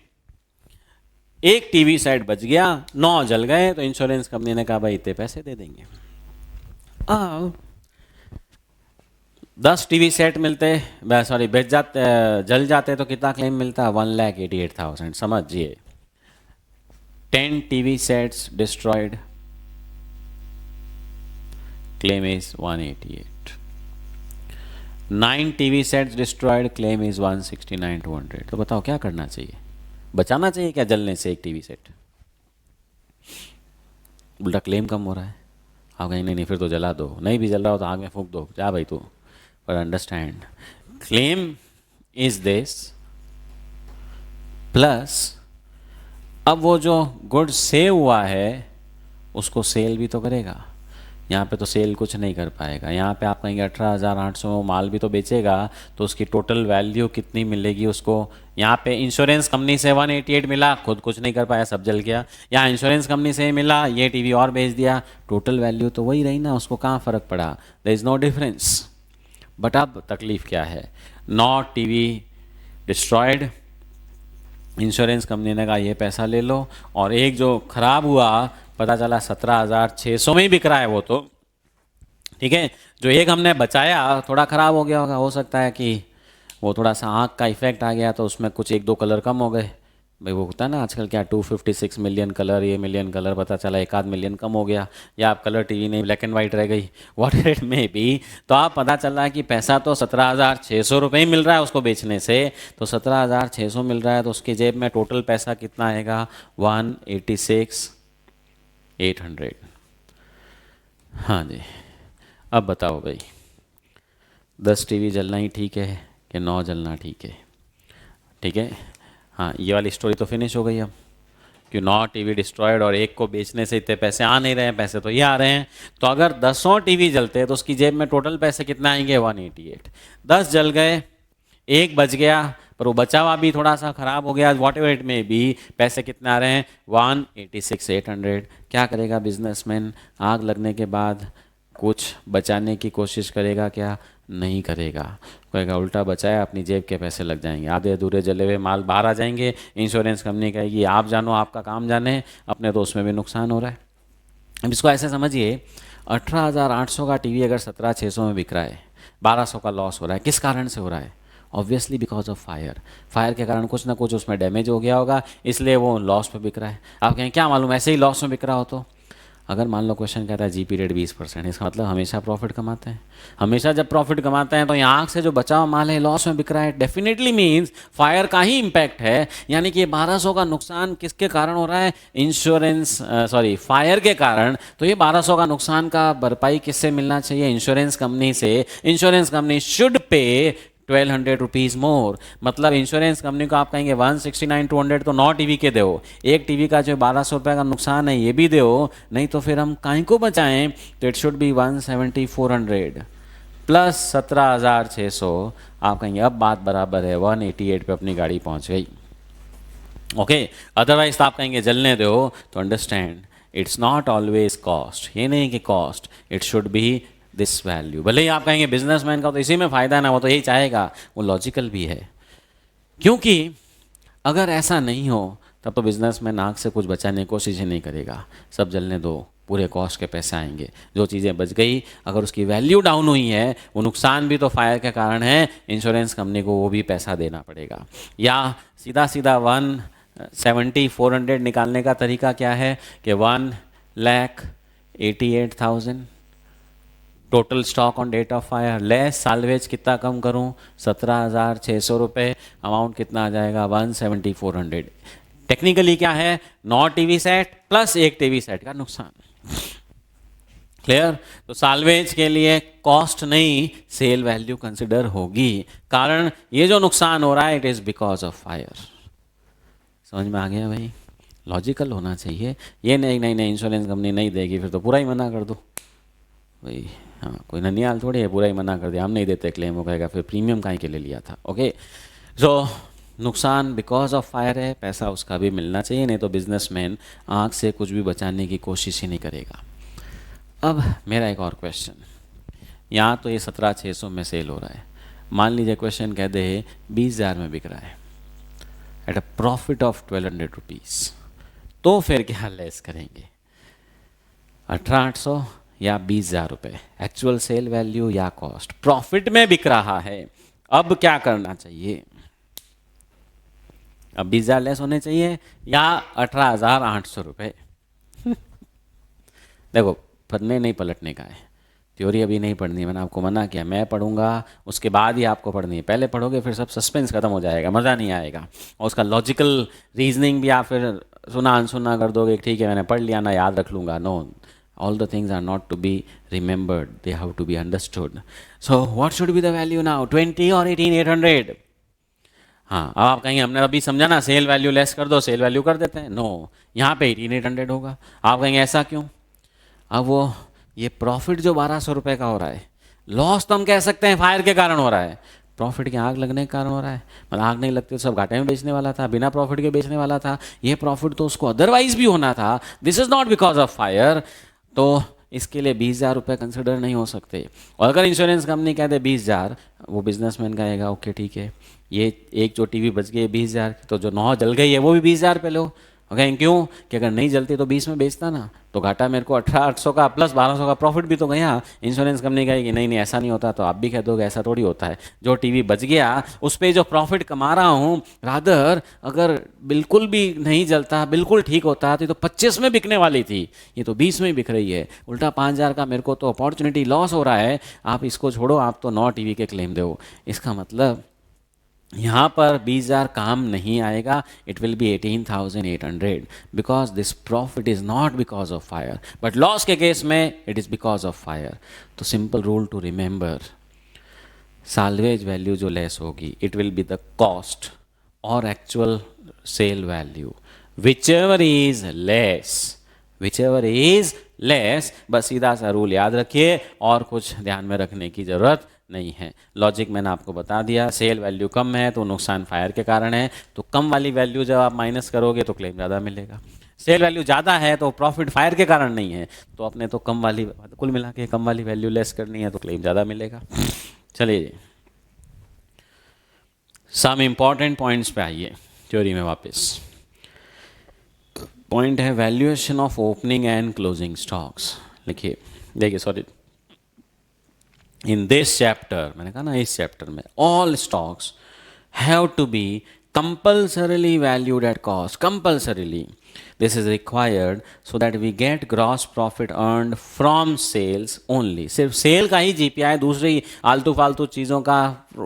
एक टीवी सेट बच गया, 9 जल गए, तो इंश्योरेंस कंपनी ने कहा भाई इतने पैसे दे देंगे। 10 टीवी सेट मिलते, सॉरी बेच जाते, जल जाते तो कितना क्लेम मिलता? 1,88,000। समझिए, 10 TV sets destroyed, claim is 188. 9 TV sets destroyed, claim is 169,200। तो बताओ क्या करना चाहिए? बचाना चाहिए क्या जलने से एक टीवी सेट? उल्टा क्लेम कम हो रहा है। आप कहें नहीं नहीं फिर तो जला दो, नहीं भी जल रहा हो तो आग में फूंक दो, जा भाई तू। पर understand, claim is this plus, अब वो जो गुड सेव हुआ है उसको सेल भी तो करेगा। यहाँ पे तो सेल कुछ नहीं कर पाएगा। यहाँ पे आप कहेंगे 18,800 माल भी तो बेचेगा, तो उसकी टोटल वैल्यू कितनी मिलेगी उसको? यहाँ पे इंश्योरेंस कंपनी से 188 मिला, खुद कुछ नहीं कर पाया, सब जल गया। यहाँ इंश्योरेंस कंपनी से मिला, ये टीवी और बेच दिया, टोटल वैल्यू तो वही रही ना, उसको कहाँ फ़र्क पड़ा? There is no difference. But अब तकलीफ क्या है, 9 टीवी डिस्ट्रॉयड, इंश्योरेंस कंपनी ने कहा ये पैसा ले लो, और एक जो ख़राब हुआ पता चला 17,600 में ही बिक रहा है वो, तो ठीक है। जो एक हमने बचाया थोड़ा ख़राब हो गया होगा, हो सकता है कि वो थोड़ा सा आँख का इफेक्ट आ गया तो उसमें कुछ 1-2 कलर कम हो गए भाई। वो होता है ना आजकल क्या 256 मिलियन कलर, ये मिलियन कलर, पता चला 1-8 मिलियन कम हो गया, या आप कलर टीवी नहीं ब्लैक एंड वाइट रह गई, वॉट इट मे बी। तो आप पता चल रहा है कि पैसा तो 17,600 रुपये ही मिल रहा है उसको बेचने से, तो 17,600 मिल रहा है, तो उसकी जेब में टोटल पैसा कितना आएगा? 186,800। हाँ जी, अब बताओ भाई, 10 टीवी जलना ही ठीक है कि 9 जलना ठीक है? ठीक है, हाँ, ये वाली स्टोरी तो फिनिश हो गई अब, कि 9 टीवी डिस्ट्रॉयड और एक को बेचने से इतने पैसे आ नहीं रहे हैं, पैसे तो ये आ रहे हैं। तो अगर 10 टीवी जलते हैं तो उसकी जेब में टोटल पैसे कितने आएंगे? 188। 10 जल गए, एक बच गया, पर वो बचा हुआ भी थोड़ा सा ख़राब हो गया, वॉट एवर इट में भी, पैसे कितने आ रहे हैं? 186,800। क्या करेगा बिजनेसमैन? आग लगने के बाद कुछ बचाने की कोशिश करेगा क्या? नहीं करेगा। कहेगा उल्टा बचाया, अपनी जेब के पैसे लग जाएंगे, आधे अधूरे जले हुए माल बाहर आ जाएंगे। इंश्योरेंस कंपनी कहेगी आप जानो, आपका काम जाने, अपने तो उसमें भी नुकसान हो रहा है। अब इसको ऐसे समझिए, 18,800 का टीवी अगर 17,600 में बिक रहा है, 1,200 का लॉस हो रहा है, किस कारण से हो रहा है? Obviously because of fire. Fire के कारण कुछ ना कुछ उसमें डैमेज हो गया होगा, इसलिए वो लॉस पे बिक रहा है। आप कहें क्या मालूम ऐसे ही लॉस में बिक रहा हो? तो अगर मान लो क्वेश्चन कहता है जीपी रेट 20%, इसका मतलब हमेशा प्रॉफिट कमाते हैं। हमेशा जब प्रॉफिट कमाते हैं तो यहाँ आग से जो बचा हुआ माल है लॉस में बिक रहा है, डेफिनेटली मीन्स फायर का ही इम्पैक्ट है। यानी कि 1,200 का नुकसान किसके कारण हो रहा है? इंश्योरेंस, सॉरी, फायर के कारण। तो ये 1,200 का नुकसान का भरपाई किससे मिलना चाहिए? इंश्योरेंस कंपनी से। Insurance company should pay 1,200 rupees मोर। मतलब इंश्योरेंस कंपनी को आप कहेंगे 169,200 तो 9 टीवी के दो, एक टीवी का जो 1,200 रुपये का नुकसान है ये भी दो, नहीं तो फिर हम काहे को बचाएं? तो इट शुड बी 170,400 प्लस 17,600। आप कहेंगे अब बात बराबर है, 188 पे अपनी गाड़ी पहुंच गई। ओके, अदरवाइज तो आप कहेंगे जलने दो। तो understand, it's not always cost. ये नहीं कि cost, it should be this value. भले ही आप कहेंगे बिजनेसमैन का तो इसी में फ़ायदा है ना, वो तो यही चाहेगा, वो लॉजिकल भी है। क्योंकि अगर ऐसा नहीं हो तब तो बिजनेसमैन आग से कुछ बचाने की कोशिश ही नहीं करेगा। सब जलने दो, पूरे कॉस्ट के पैसे आएंगे। जो चीज़ें बच गई, अगर उसकी वैल्यू डाउन हुई है, वो नुकसान भी तो फायर के कारण है, इंश्योरेंस कंपनी को वो भी पैसा देना पड़ेगा। या सीधा सीधा 170,400 निकालने का तरीका क्या है कि 1,88,000 total stock on date of fire less salvage कितना कम करूं? 17,600 रुपये। अमाउंट कितना आ जाएगा? 170,400। टेक्निकली क्या है? 9 टीवी सेट प्लस एक टीवी सेट का नुकसान। क्लियर? तो साल्वेज के लिए कॉस्ट नहीं, सेल वैल्यू कंसिडर होगी। कारण ये जो नुकसान हो रहा है it is because of fire. समझ में आ गया भाई? लॉजिकल होना चाहिए। ये नहीं इंश्योरेंस कंपनी नहीं देगी फिर तो पूरा ही मना कर दो भाई। हाँ, कोई ननियाल थोड़ी है, पूरा ही मना कर दिया, हम नहीं देते क्लेम, हो कहेगा फिर प्रीमियम काहे के लिए लिया था। ओके, सो नुकसान बिकॉज ऑफ फायर है, पैसा उसका भी मिलना चाहिए, नहीं तो बिजनेसमैन आग से कुछ भी बचाने की कोशिश ही नहीं करेगा। अब मेरा एक और क्वेश्चन, यहाँ तो ये 17,600 में सेल हो रहा है, मान लीजिए क्वेश्चन कह दे 20,000 में बिक रहा है at a profit of 1,200 rupees, तो फिर क्या लेस करेंगे? 18,800 या 20,000 रुपये? एक्चुअल सेल वैल्यू या कॉस्ट? प्रॉफिट में बिक रहा है, अब क्या करना चाहिए? अब 20,000 लेस होने चाहिए या 18,800 रुपये? देखो, पढ़ने नहीं पलटने का है, थ्योरी अभी नहीं पढ़नी है, मैंने आपको मना किया। मैं पढ़ूंगा उसके बाद ही आपको पढ़नी है, पहले पढ़ोगे फिर सब सस्पेंस खत्म हो जाएगा, मज़ा नहीं आएगा, और उसका लॉजिकल रीजनिंग भी आप फिर सुना अनसुना कर दोगे। ठीक है मैंने पढ़ लिया ना, याद रख लूँगा। No, all the things are not to be remembered, they have to be understood. So what should be the value now? 20 or 18,800? हाँ, अब आप कहेंगे हमने अभी समझा ना, सेल वैल्यू लेस कर दो, सेल वैल्यू कर देते हैं। नो, यहाँ पे 18,800 होगा। आप कहेंगे ऐसा क्यों? अब वो ये प्रॉफिट जो 1,200 रुपये का हो रहा है, लॉस तो हम कह सकते हैं फायर के कारण हो रहा है, प्रॉफिट की आग लगने के कारण हो रहा है। मतलब आग नहीं लगती तो सब घाटे में बेचने वाला था, बिना प्रॉफिट के बेचने वाला था। ये प्रॉफिट तो उसको अदरवाइज भी होना था। This is not because of fire. तो इसके लिए 20,000 रुपये कंसिडर नहीं हो सकते। और अगर इंश्योरेंस कंपनी कहते 20,000, वो बिजनेसमैन कहेगा ओके ठीक है, ये एक जो टीवी बच गई है 20,000, तो जो 9 जल गई है वो भी 20,000 पे लो। ओके, क्यों? कि अगर नहीं जलती तो 20 में बेचता ना, तो घाटा मेरे को 18,800 का प्लस 1,200 का प्रॉफिट भी तो गया। इंश्योरेंस कंपनी कहेगी नहीं ऐसा नहीं होता, तो आप भी कह दोगे ऐसा थोड़ी होता है, जो टीवी बच गया उस पर जो प्रॉफिट कमा रहा हूँ, रादर अगर बिल्कुल भी नहीं जलता, बिल्कुल ठीक होता तो ये तो 25 में बिकने वाली थी, ये तो 20 में बिक रही है। उल्टा 5,000 का मेरे को तो अपॉर्चुनिटी लॉस हो रहा है। आप इसको छोड़ो, आप तो 9 टीवी के क्लेम दो। इसका मतलब यहाँ पर 20,000 काम नहीं आएगा, it will be 18,800 because this profit is not because of fire, but loss के केस में it is because of fire. तो simple rule to remember, salvage value जो लेस होगी it will be the cost और actual sale value, whichever is less, whichever is less. बस सीधा सा रूल याद रखिए और कुछ ध्यान में रखने की ज़रूरत नहीं है। लॉजिक मैंने आपको बता दिया, सेल वैल्यू कम है तो नुकसान फायर के कारण है, तो कम वाली वैल्यू जब आप माइनस करोगे तो क्लेम ज़्यादा मिलेगा। सेल वैल्यू ज़्यादा है तो प्रॉफिट फायर के कारण नहीं है, तो अपने तो कम वाली, कुल मिला के कम वाली वैल्यू लेस करनी है तो क्लेम ज़्यादा मिलेगा। चलिए सम इंपॉर्टेंट पॉइंट्स पे आइए थ्योरी में वापस। पॉइंट है valuation of opening and closing stocks. लिखिए, देखिए सॉरी, इन दिस चैप्टर, मैंने कहा ना इस चैप्टर में all stocks have to be compulsorily valued at cost, compulsorily. This is required so that we get gross profit earned from sales only. सिर्फ cell का ही GPI, दूसरी आलतू फालतू चीज़ों का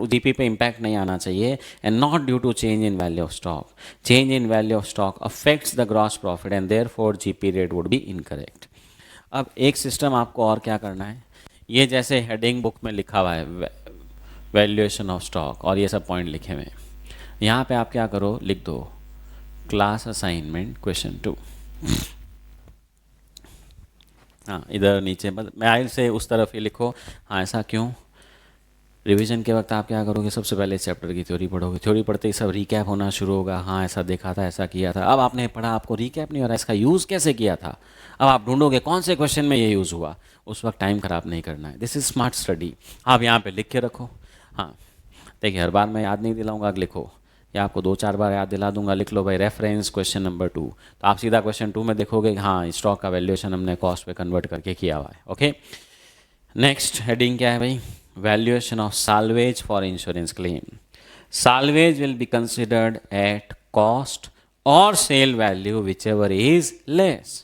जीपी पे इम्पैक्ट नहीं आना चाहिए, and not due to change in value of stock. Change in value of stock affects the gross profit and therefore GP rate would be incorrect. अब एक सिस्टम आपको और क्या करना है, ये जैसे हेडिंग बुक में लिखा हुआ है वैल्यूएशन ऑफ स्टॉक और ये सब पॉइंट लिखे हुए हैं, यहाँ पे आप क्या करो, लिख दो क्लास असाइनमेंट क्वेश्चन 2। हाँ इधर नीचे मैं से उस तरफ ही लिखो। हाँ ऐसा क्यों, रिवीजन के वक्त आप क्या करोगे, सबसे पहले चैप्टर की थ्योरी पढ़ोगे, थ्योरी पढ़ते ही सब रिकैप होना शुरू होगा। हाँ ऐसा देखा था, ऐसा किया था। अब आपने पढ़ा, आपको रिकैप नहीं हो रहा, इसका यूज़ कैसे किया था, अब आप ढूंढोगे कौन से क्वेश्चन में ये यूज़ हुआ। उस वक्त टाइम ख़राब नहीं करना है, दिस इज़ स्मार्ट स्टडी। आप यहाँ पे लिख के रखो। हाँ देखिए, हर बार मैं याद नहीं दिलाऊंगा कि लिखो, या आपको 2-4 बार याद दिला दूंगा, लिख लो भाई रेफरेंस क्वेश्चन नंबर 2। तो आप सीधा क्वेश्चन 2 में देखोगे हाँ स्टॉक का वैल्यूएशन हमने कॉस्ट पे कन्वर्ट करके किया हुआ है। ओके, नेक्स्ट हेडिंग क्या है भाई, valuation of salvage for insurance claim. Salvage will be considered at cost और sale value whichever is less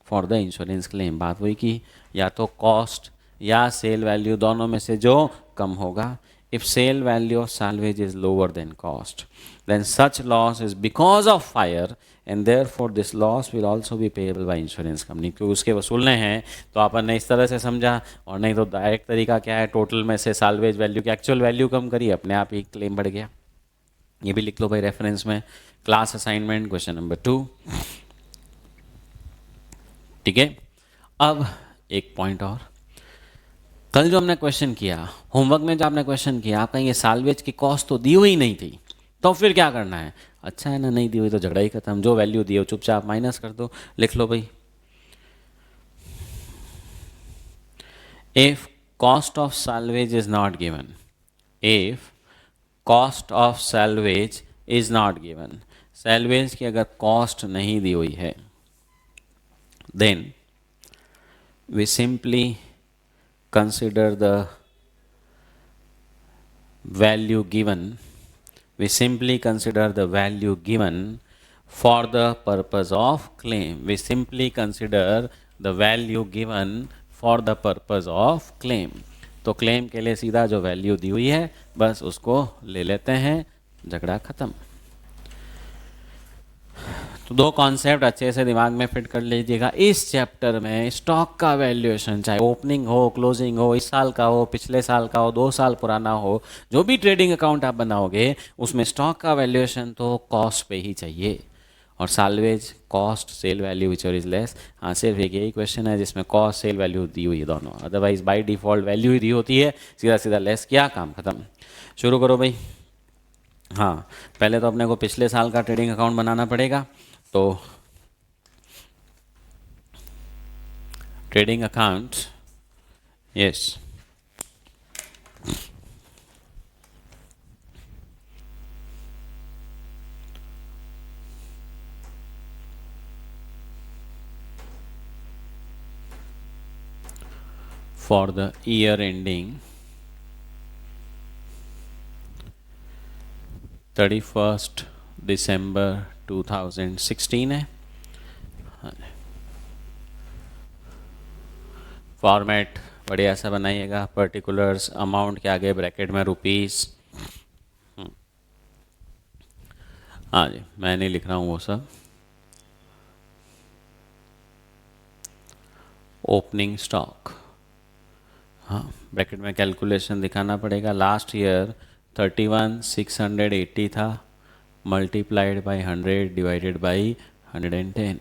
for the insurance claim. बात वही की, या तो कॉस्ट या सेल वैल्यू दोनों में से जो कम होगा। If sale value of salvage is lower than cost, then such loss is because of fire and therefore this loss will also be payable by insurance company। क्योंकि उसके वसूलने हैं तो अपन ने इस तरह से समझा, और नहीं तो डायरेक्ट तरीका क्या है, टोटल में से साल्वेज वैल्यू की एक्चुअल वैल्यू कम करी, अपने आप ही क्लेम बढ़ गया। ये भी लिख लो भाई रेफरेंस में, क्लास असाइनमेंट क्वेश्चन नंबर 2। ठीक है, अब एक पॉइंट और, कल जो हमने क्वेश्चन किया, होमवर्क में जो आपने क्वेश्चन किया, आप कहेंगे साल्वेज की कॉस्ट तो दी हुई नहीं थी, तो फिर क्या करना है। अच्छा है ना, नहीं दी हुई तो झगड़ा ही खत्म, जो वैल्यू दी हो चुपचाप माइनस कर दो। लिख लो भाई, if cost of salvage is not given, if cost of salvage is not given, salvage की अगर कॉस्ट नहीं दी हुई है, then we simply consider the value given, we simply consider the value given for the purpose of claim, we simply consider the value given for the purpose of claim। तो claim के लिए सीधा जो value दी हुई है बस उसको ले लेते हैं, झगड़ा खत्म। तो दो कॉन्सेप्ट अच्छे से दिमाग में फिट कर लीजिएगा। इस चैप्टर में स्टॉक का वैल्यूएशन, चाहे ओपनिंग हो, क्लोजिंग हो, इस साल का हो, पिछले साल का हो, 2 साल पुराना हो, जो भी ट्रेडिंग अकाउंट आप बनाओगे उसमें स्टॉक का वैल्यूएशन तो कॉस्ट पे ही चाहिए, और salvage cost sale value which is less. हाँ सिर्फ एक यही क्वेश्चन है जिसमें कॉस्ट सेल वैल्यू दी हुई है दोनों, अदरवाइज बाई डिफ़ॉल्ट वैल्यू ही दी होती है, सीधा सीधा लेस किया, काम खत्म। शुरू करो भाई। हाँ पहले तो अपने को पिछले साल का ट्रेडिंग अकाउंट बनाना पड़ेगा, तो trading account, yes, for the year ending 31 December 2016 है। फॉर्मेट बढ़िया सा बनाइएगा, पर्टिकुलर्स अमाउंट के आगे ब्रैकेट में रुपीस। हाँ जी, मैं नहीं लिख रहा हूँ वो सब। ओपनिंग स्टॉक, हाँ, ब्रैकेट में कैलकुलेशन दिखाना पड़ेगा। लास्ट ईयर 31,680 था, मल्टीप्लाइड बाई 100 डिवाइडेड बाई 110।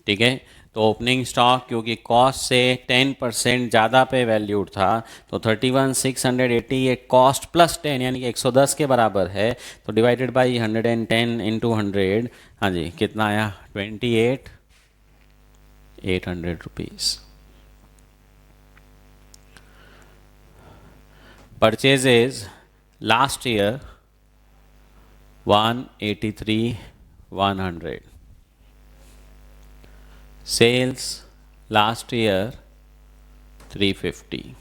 ठीक है, तो ओपनिंग स्टॉक क्योंकि कॉस्ट से 10% ज़्यादा पे वैल्यूड था, तो 31,680 ये कॉस्ट प्लस 10 यानी कि 110 के बराबर है, तो डिवाइडेड बाई 110 इंटू 100, हाँ जी, कितना आया? 28,800 rupees. Purchases last year 183,100, sales last year 350,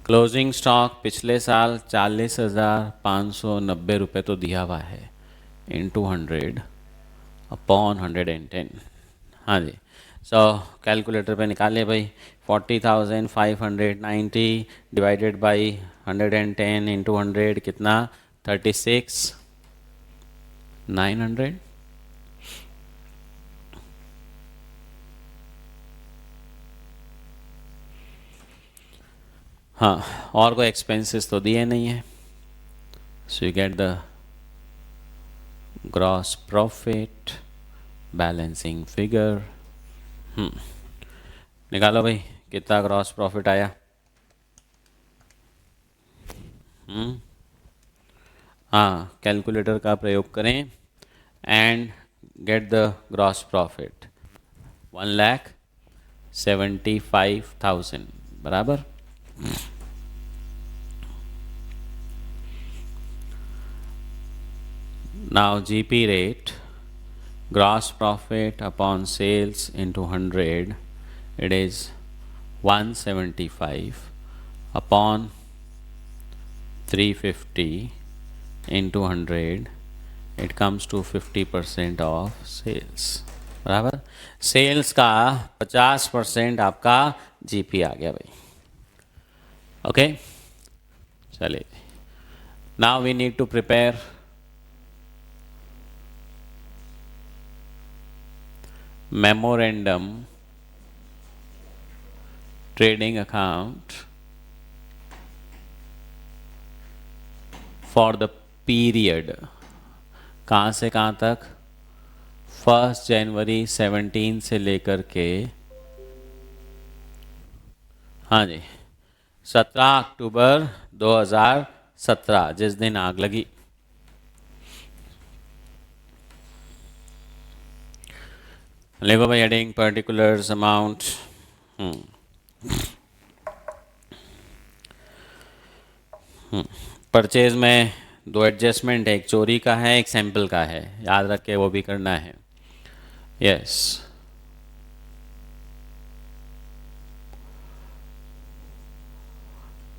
closing stock पिछले साल 40,590 रुपये तो दिया हुआ है, इंटू 100 अपॉन 110। हाँ जी, सो कैलकुलेटर पे निकालिए भाई। 40,590 डिवाइडेड बाई 110 इंटू 100 कितना? 36,900। हाँ, और कोई एक्सपेंसेस तो दिए नहीं है, so you get the gross profit balancing figure. निकालो भाई, कितना ग्रॉस प्रॉफिट आया? हाँ, कैलकुलेटर का प्रयोग करें and get the gross profit. 1,75,000 बराबर। Now GP rate, gross profit upon sales into 100, it is 175 upon 350 into 100, it comes to 50% of sales बराबर। सेल्स का 50% आपका जीपी आ गया भाई। ओके, चलिए, now we need to prepare memorandum trading account for the period, कहाँ से कहाँ तक? 1 जनवरी 17 से लेकर के, हाँ जी, 17 अक्टूबर 2017, जिस दिन आग लगी। लिखो भाई, हेडिंग पर्टिकुलर्स अमाउंट। परचेज में दो एडजस्टमेंट है, एक चोरी का है, एक सैंपल का है, याद रख के वो भी करना है। यस,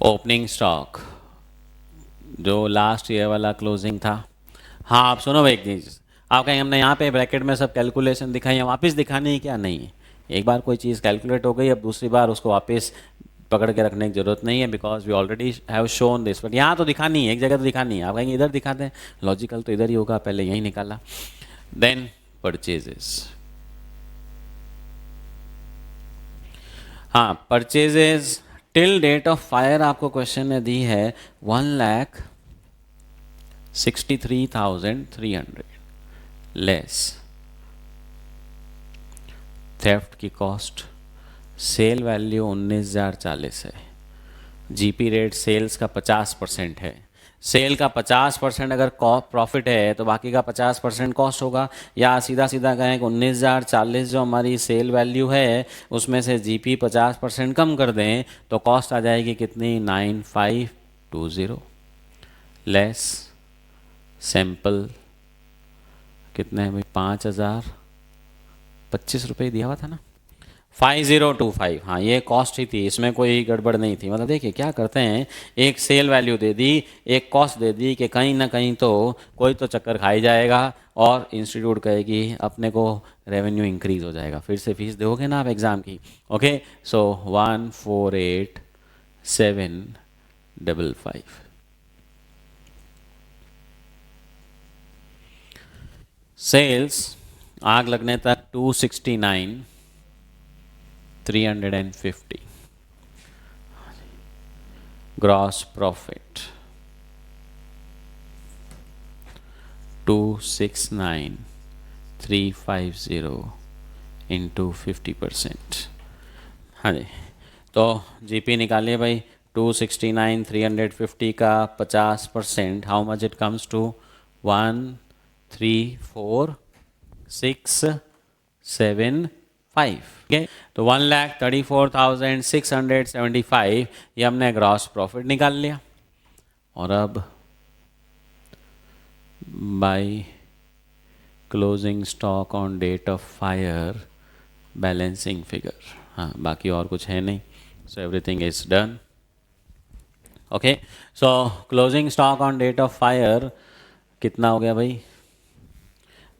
ओपनिंग स्टॉक जो लास्ट ईयर वाला क्लोजिंग था। हाँ, आप सुनो भाई, एक चीज़ आप कहेंगे हमने यहाँ पे ब्रैकेट में सब कैलकुलेशन दिखाई है, वापस दिखाने ही क्या? नहीं, एक बार कोई चीज़ कैलकुलेट हो गई, अब दूसरी बार उसको वापस पकड़ के रखने की जरूरत नहीं है, because we already have shown this. But यहाँ तो दिखानी है, एक जगह तो दिखानी है। आप कहेंगे इधर दिखाते हैं, लॉजिकल तो इधर ही होगा, पहले यही निकाला। देन परचेजेस, हाँ, purchases till date of fire आपको क्वेश्चन ने दी है 1,63,300 लेस थेफ्ट की कॉस्ट। सेल वैल्यू 19,040 है। जीपी रेट सेल्स का 50% है। सेल का 50% अगर प्रॉफिट है तो बाकी का 50% कॉस्ट होगा, या सीधा सीधा कहें कि 19,040 जो हमारी सेल वैल्यू है उसमें से जीपी 50% कम कर दें तो कॉस्ट आ जाएगी कितनी? 9,520 लेस सैंपल कितने हैं भाई? 5,025 रुपये दिया हुआ था ना, 5025। हाँ, ये कॉस्ट ही थी, इसमें कोई गड़बड़ नहीं थी। मतलब देखिए क्या करते हैं, एक सेल वैल्यू दे दी, एक कॉस्ट दे दी कि कहीं ना कहीं तो कोई तो चक्कर खाई जाएगा और इंस्टीट्यूट कहेगी अपने को रेवेन्यू इंक्रीज हो जाएगा, फिर से फीस दोगे ना आप एग्ज़ाम की। ओके, सो 148,755। सेल्स आग लगने तक 269, 350. Gross profit 269,350 into 50%। हाँ जी, तो जीपी निकालिए भाई। 269,350 का 50%, how much it comes to? 1,34675। ठीक, तो 1,34,675 ये हमने ग्रॉस प्रॉफिट निकाल लिया। और अब by closing stock on date of fire balancing figure, हाँ बाकी और कुछ है नहीं, so everything is done. Okay, so closing stock on date of fire कितना हो गया भाई?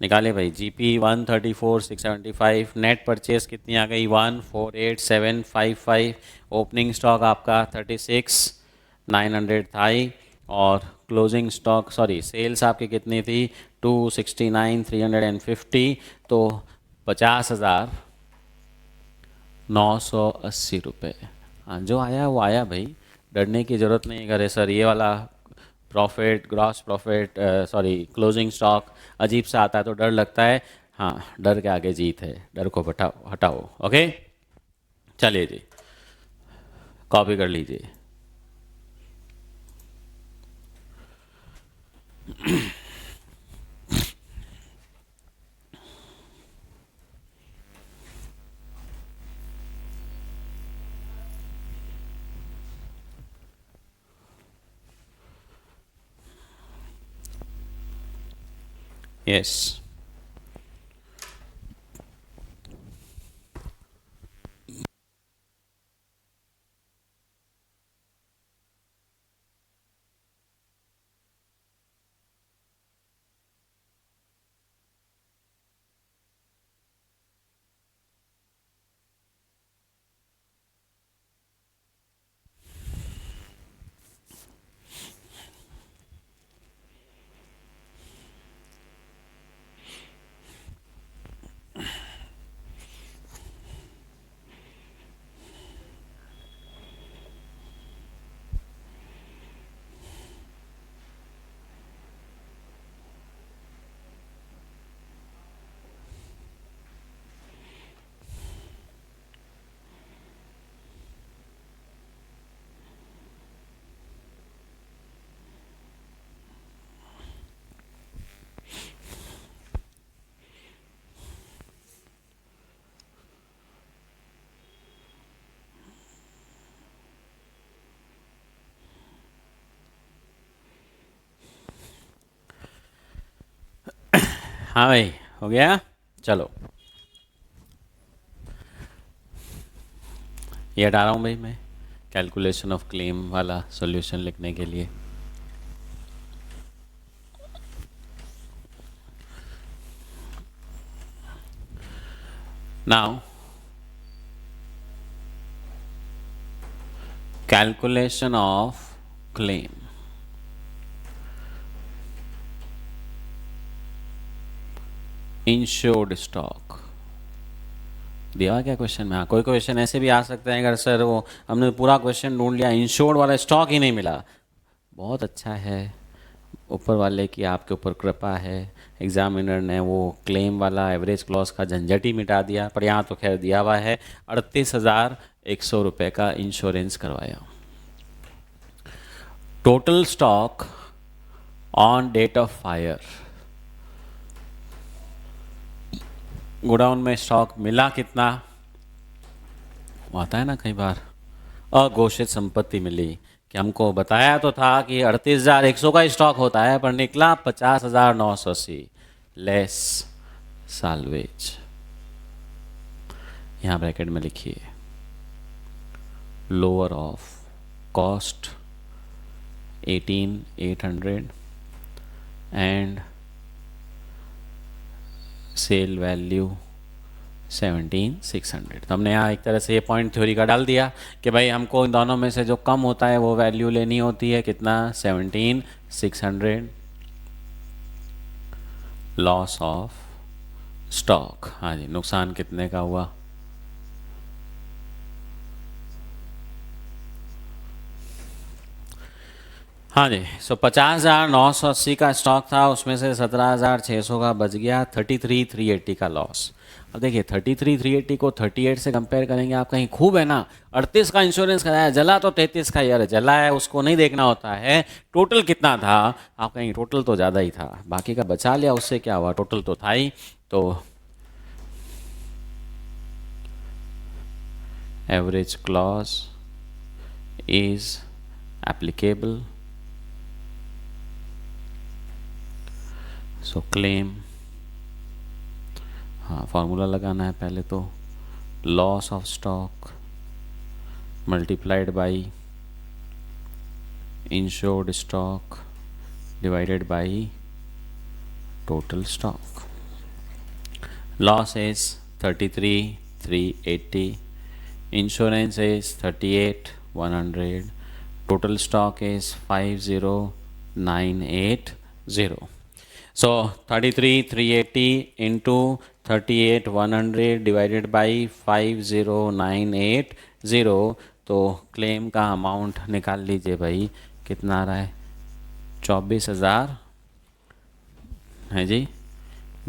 निकाले भाई। जीपी 134,675, नेट परचेज कितनी आ गई? 148,755। ओपनिंग स्टॉक आपका 36,900 था ही, और क्लोजिंग स्टॉक सॉरी सेल्स आपकी कितनी थी? 269,350, तो 50,980 रुपये। हाँ, जो आया वो आया भाई, डरने की ज़रूरत नहीं करे सर ये वाला profit, gross profit sorry closing stock अजीब सा आता है तो डर लगता है। हाँ, डर के आगे जीत है, डर को हटाओ हटाओ। ओके, चलिए जी, कॉपी कर लीजिए। यस, हाँ भाई हो गया। चलो ये हटा रहा हूँ भाई मैं, कैलकुलेशन ऑफ क्लेम वाला सॉल्यूशन लिखने के लिए। Now calculation of claim, insured stock दिया क्या क्वेश्चन में? हाँ, कोई क्वेश्चन ऐसे भी आ सकते हैं अगर सर वो हमने पूरा क्वेश्चन ढूंढ लिया, इंश्योर्ड वाला स्टॉक ही नहीं मिला। बहुत अच्छा है, ऊपर वाले की आपके ऊपर कृपा है, एग्जामिनर ने वो क्लेम वाला एवरेज क्लॉज का झंझट ही मिटा दिया। पर यहाँ तो खैर दिया हुआ है 38,100 रुपये का इंश्योरेंस करवाया। Total stock on date of fire, godown में स्टॉक मिला कितना? वो आता है ना कई बार, अघोषित संपत्ति मिली, कि हमको बताया तो था कि 38,100 का स्टॉक होता है, पर निकला 50,980 लेस साल्वेज। यहाँ ब्रैकेट में लिखिए lower of cost 18,800 and sale value 17,600। तो हमने यहाँ एक तरह से ये पॉइंट थ्योरी का डाल दिया कि भाई हमको इन दोनों में से जो कम होता है वो वैल्यू लेनी होती है। कितना? 17,600 लॉस ऑफ स्टॉक। हाँ जी, नुकसान कितने का हुआ? हाँ जी, सो 50,980 का स्टॉक था, उसमें से 17,600 का बच गया, 33,380 का लॉस। अब देखिए 33,380 को 38 से कंपेयर करेंगे, आप कहीं खूब है ना, 38 का इंश्योरेंस कराया, जला तो 33 का, यार जला है उसको नहीं देखना होता है, टोटल कितना था। आप कहेंगे टोटल तो ज़्यादा ही था, बाकी का बचा लिया, उससे क्या हुआ, टोटल तो था ही। तो average clause is applicable, so claim, हाँ फॉर्मूला लगाना है पहले तो, loss of stock multiplied by insured stock divided by total stock. Loss is 33,380, insurance is 38,100, total stock is 50,980. So 33,380 into 38,100 divided by 50,980, तो क्लेम का अमाउंट निकाल लीजिए भाई, कितना आ रहा है, 24,000 है जी,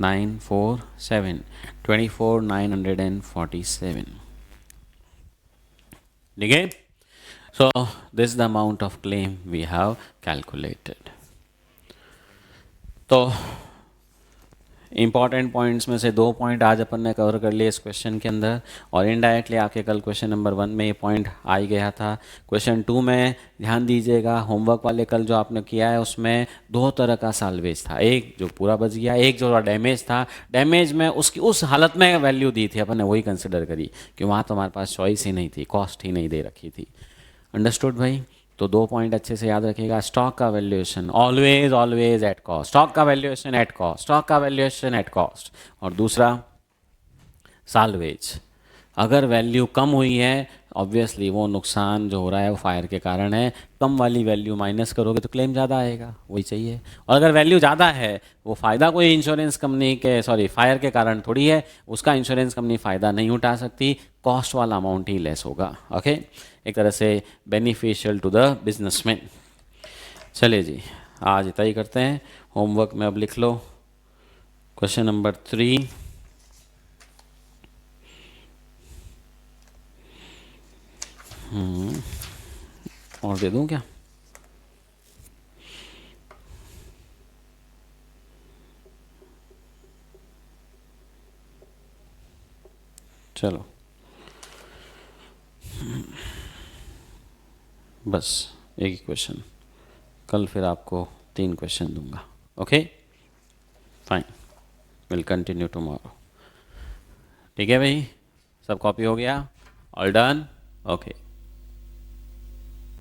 947, 24,947, ठीक है। So this is the amount of claim we have calculated. तो इंपॉर्टेंट पॉइंट्स में से 2 पॉइंट आज अपन ने कवर कर लिए इस क्वेश्चन के अंदर, और इनडायरेक्टली आपके कल क्वेश्चन नंबर 1 में ये पॉइंट आ ही गया था। क्वेश्चन 2 में ध्यान दीजिएगा, होमवर्क वाले कल जो आपने किया है उसमें 2 तरह का साल्वेज था, एक जो पूरा बच गया, एक जो डैमेज था, डैमेज में उसकी उस हालत में वैल्यू दी थी अपन ने, वही कंसिडर करी कि वहाँ तो हमारे पास चॉइस ही नहीं थी, कॉस्ट ही नहीं दे रखी थी। अंडरस्टूड भाई। तो 2 पॉइंट अच्छे से याद रखिएगा, स्टॉक का valuation always always at cost, stock का वैल्यूएशन एट कॉस्ट, स्टॉक का वैल्यूएशन एट कॉस्ट। और दूसरा साल्वेज, अगर वैल्यू कम हुई है ऑब्वियसली वो नुकसान जो हो रहा है वो फायर के कारण है, कम वाली वैल्यू माइनस करोगे तो क्लेम ज़्यादा आएगा, वही चाहिए। और अगर वैल्यू ज़्यादा है, वो फ़ायदा कोई इंश्योरेंस कंपनी के फायर के कारण थोड़ी है, उसका इंश्योरेंस कंपनी फ़ायदा नहीं उठा सकती, कॉस्ट वाला अमाउंट ही लेस होगा। ओके, एक तरह से बेनिफिशियल टू द बिजनेसमैन। चलिए जी, आज इतना ही करते हैं, होमवर्क में अब लिख लो क्वेश्चन नंबर 3, और दे दूं क्या, चलो बस एक ही क्वेश्चन, कल फिर आपको 3 क्वेश्चन दूंगा। Okay fine, will continue tomorrow. ठीक है भाई, सब कॉपी हो गया, ऑल डन, ओके।